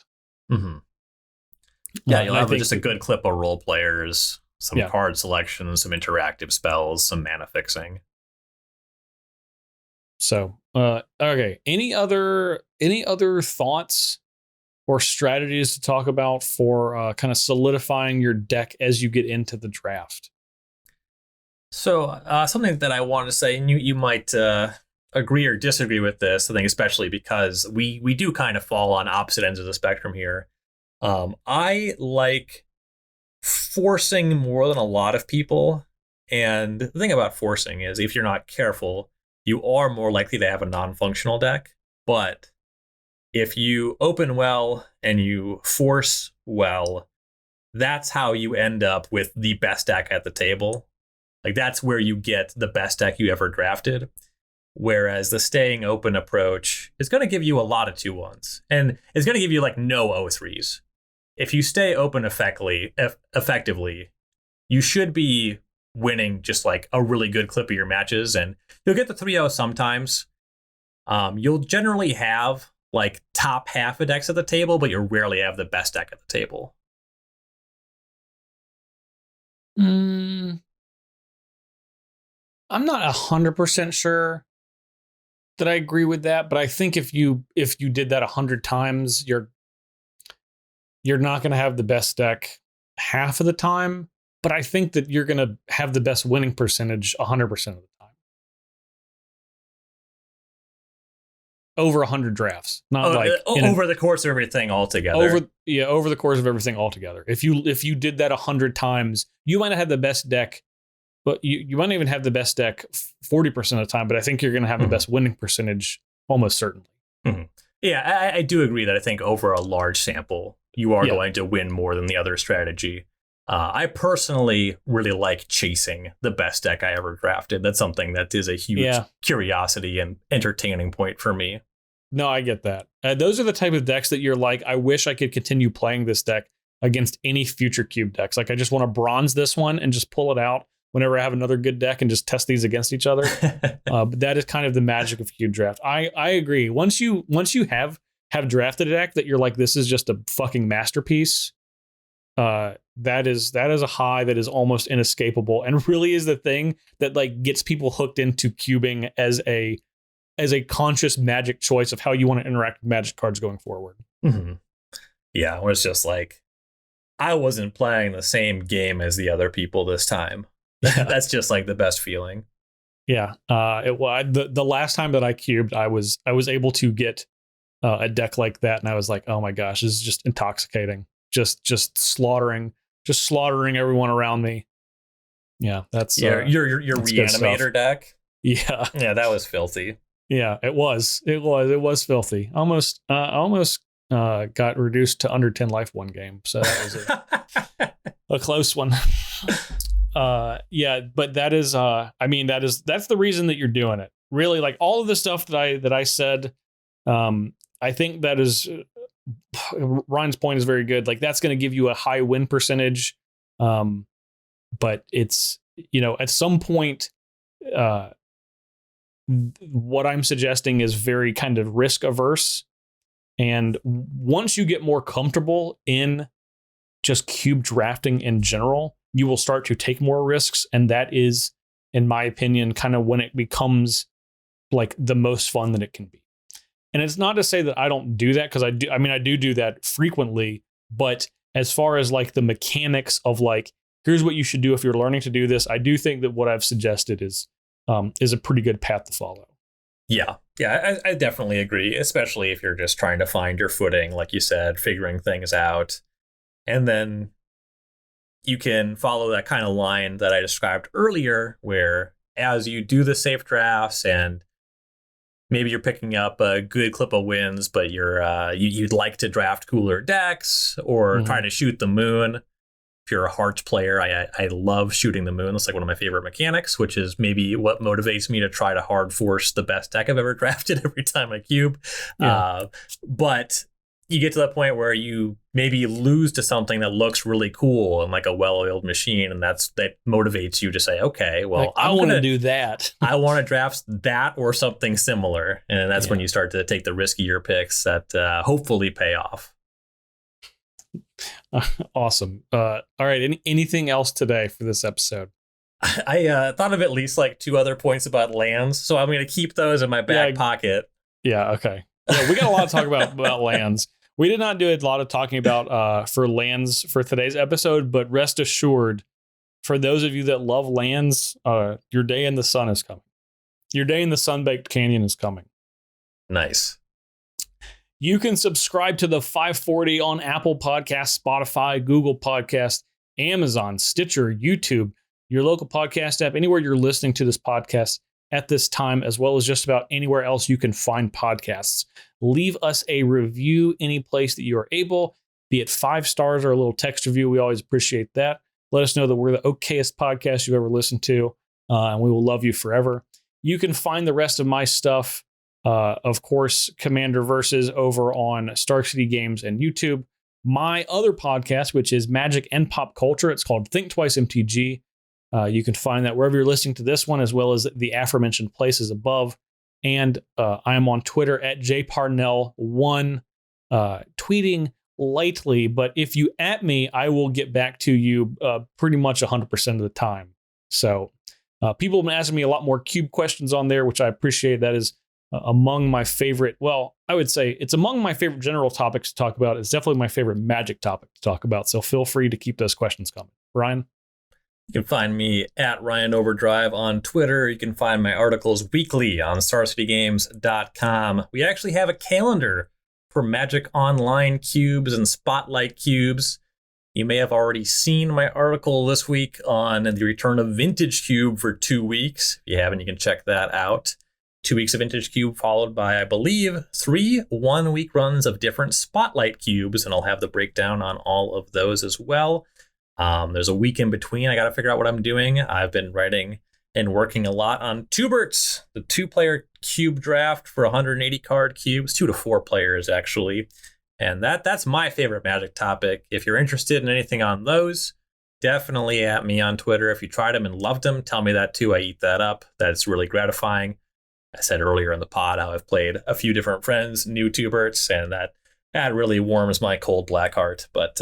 Yeah, you'll have just a good clip of role players, some card selections, some interactive spells, some mana fixing. So, okay. Any other thoughts or strategies to talk about for kind of solidifying your deck as you get into the draft? So, something that I want to say, and you might agree or disagree with this, I think, especially because we do kind of fall on opposite ends of the spectrum here. I like forcing more than a lot of people. And the thing about forcing is, if you're not careful, you are more likely to have a non-functional deck. But if you open well and you force well, that's how you end up with the best deck at the table. Like, that's where you get the best deck you ever drafted. Whereas the staying open approach is going to give you a lot of 2/1s, and it's going to give you like no 0-3s. If you stay open effectively, you should be winning just like a really good clip of your matches, and you'll get the 3-0 sometimes. You'll generally have like top half of decks at the table, but you'll rarely have the best deck at the table. I'm not 100% sure that I agree with that, but I think if you did that 100 times, you're not going to have the best deck half of the time, but I think that you're going to have the best winning percentage 100% of the time. Over 100 drafts, not over the course of everything altogether. Over the course of everything altogether. If you did that 100 times, you might not have the best deck, but you might not even have the best deck 40% of the time. But I think you're going to have the best winning percentage almost certainly. Mm-hmm. Yeah, I do agree that I think over a large sample, you are going to win more than the other strategy. I personally really like chasing the best deck I ever drafted. That's something that is a huge curiosity and entertaining point for me. No, I get that. Those are the type of decks that you're like, I wish I could continue playing this deck against any future cube decks. Like, I just want to bronze this one and just pull it out whenever I have another good deck and just test these against each other. But that is kind of the magic of cube draft. I agree. Once you have drafted a deck that you're like, this is just a fucking masterpiece. That is a high that is almost inescapable, and really is the thing that like gets people hooked into cubing as a conscious Magic choice of how you want to interact with Magic cards going forward. Mm-hmm. Yeah, where it's just like, I wasn't playing the same game as the other people this time. That's just like the best feeling. Yeah. The last time that I cubed, I was able to get a deck like that, and I was like, oh my gosh, this is just intoxicating. Just slaughtering everyone around me. Yeah, that's your reanimator deck. Yeah, that was filthy. Yeah, it was filthy. Almost got reduced to under 10 life one game. So that was a close one. Yeah, but that is that's the reason that you're doing it. Really, like all of the stuff that I said, I think that is. Ryan's point is very good. Like, that's going to give you a high win percentage. But it's, at some point, what I'm suggesting is very kind of risk averse. And once you get more comfortable in just cube drafting in general, you will start to take more risks. And that is, in my opinion, kind of when it becomes like the most fun that it can be. And it's not to say that I don't do that, because I do that frequently. But as far as like the mechanics of like, here's what you should do if you're learning to do this, I do think that what I've suggested is a pretty good path to follow. Yeah, I definitely agree, especially if you're just trying to find your footing, like you said, figuring things out. And then you can follow that kind of line that I described earlier, where as you do the safe drafts and maybe you're picking up a good clip of wins, but you'd like to draft cooler decks or try to shoot the moon. If you're a Hearts player, I love shooting the moon. That's like one of my favorite mechanics, which is maybe what motivates me to try to hard force the best deck I've ever drafted every time I cube. Yeah. But you get to that point where you maybe lose to something that looks really cool and like a well-oiled machine, and that motivates you to say, okay, well, I want to do that. I want to draft that or something similar, and that's when you start to take the riskier picks that hopefully pay off. Awesome. All right. Anything else today for this episode? I thought of at least like 2 other points about lands, so I'm going to keep those in my back pocket. Yeah. Okay. Yeah, we got a lot to talk about lands. We did not do a lot of talking about for lands for today's episode, but rest assured, for those of you that love lands, your day in the sun is coming. Your day in the sun-baked canyon is coming. Nice. You can subscribe to the 540 on Apple Podcasts, Spotify, Google Podcasts, Amazon, Stitcher, YouTube, your local podcast app, anywhere you're listening to this podcast at this time, as well as just about anywhere else you can find podcasts. Leave us a review any place that you are able, be it 5 stars or a little text review. We always appreciate that. Let us know that we're the okayest podcast you've ever listened to, and we will love you forever. You can find the rest of my stuff, of course, Commander Versus, over on Stark City Games and YouTube. My other podcast, which is Magic and Pop Culture, it's called Think Twice MTG. You can find that wherever you're listening to this one, as well as the aforementioned places above. And I am on Twitter at jparnell1, tweeting lightly, but if you at me, I will get back to you pretty much 100% of the time. So people have been asking me a lot more cube questions on there, which I appreciate. That is among my favorite. Well, I would say it's among my favorite general topics to talk about. It's definitely my favorite Magic topic to talk about. So feel free to keep those questions coming. Ryan? You can find me at Ryan Overdrive on Twitter. You can find my articles weekly on StarCityGames.com. We actually have a calendar for Magic Online cubes and Spotlight cubes. You may have already seen my article this week on the return of Vintage Cube for 2 weeks. If you haven't, you can check that out. 2 weeks of Vintage Cube followed by, I believe, 3 one-week runs of different Spotlight cubes, and I'll have the breakdown on all of those as well. There's a week in between. I got to figure out what I'm doing. I've been writing and working a lot on Tuberts, the 2-player cube draft for 180 card cubes, 2 to 4 players actually. And that's my favorite Magic topic. If you're interested in anything on those, definitely at me on Twitter. If you tried them and loved them, tell me that too. I eat that up. That's really gratifying. I said earlier in the pod how I've played a few different friends, new Tuberts, and that really warms my cold black heart. But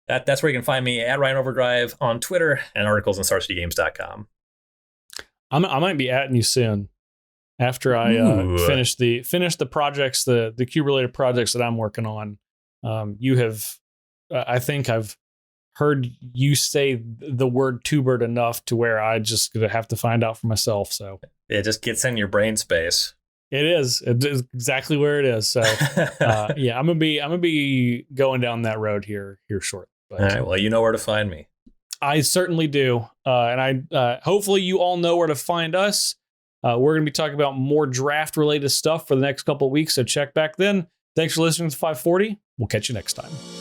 that's where you can find me at Ryan Overdrive on Twitter and articles on StarCityGames.com. I might be atting you soon after I finish the projects, the cube related projects that I'm working on. You have, I think I've heard you say the word Tubert enough to where I just gonna have to find out for myself. So it just gets in your brain space. It is exactly where it is. So yeah, I'm gonna be going down that road here shortly. But, all right. Well, you know where to find me. I certainly do. And I hopefully you all know where to find us. We're going to be talking about more draft related stuff for the next couple of weeks. So check back then. Thanks for listening to 540. We'll catch you next time.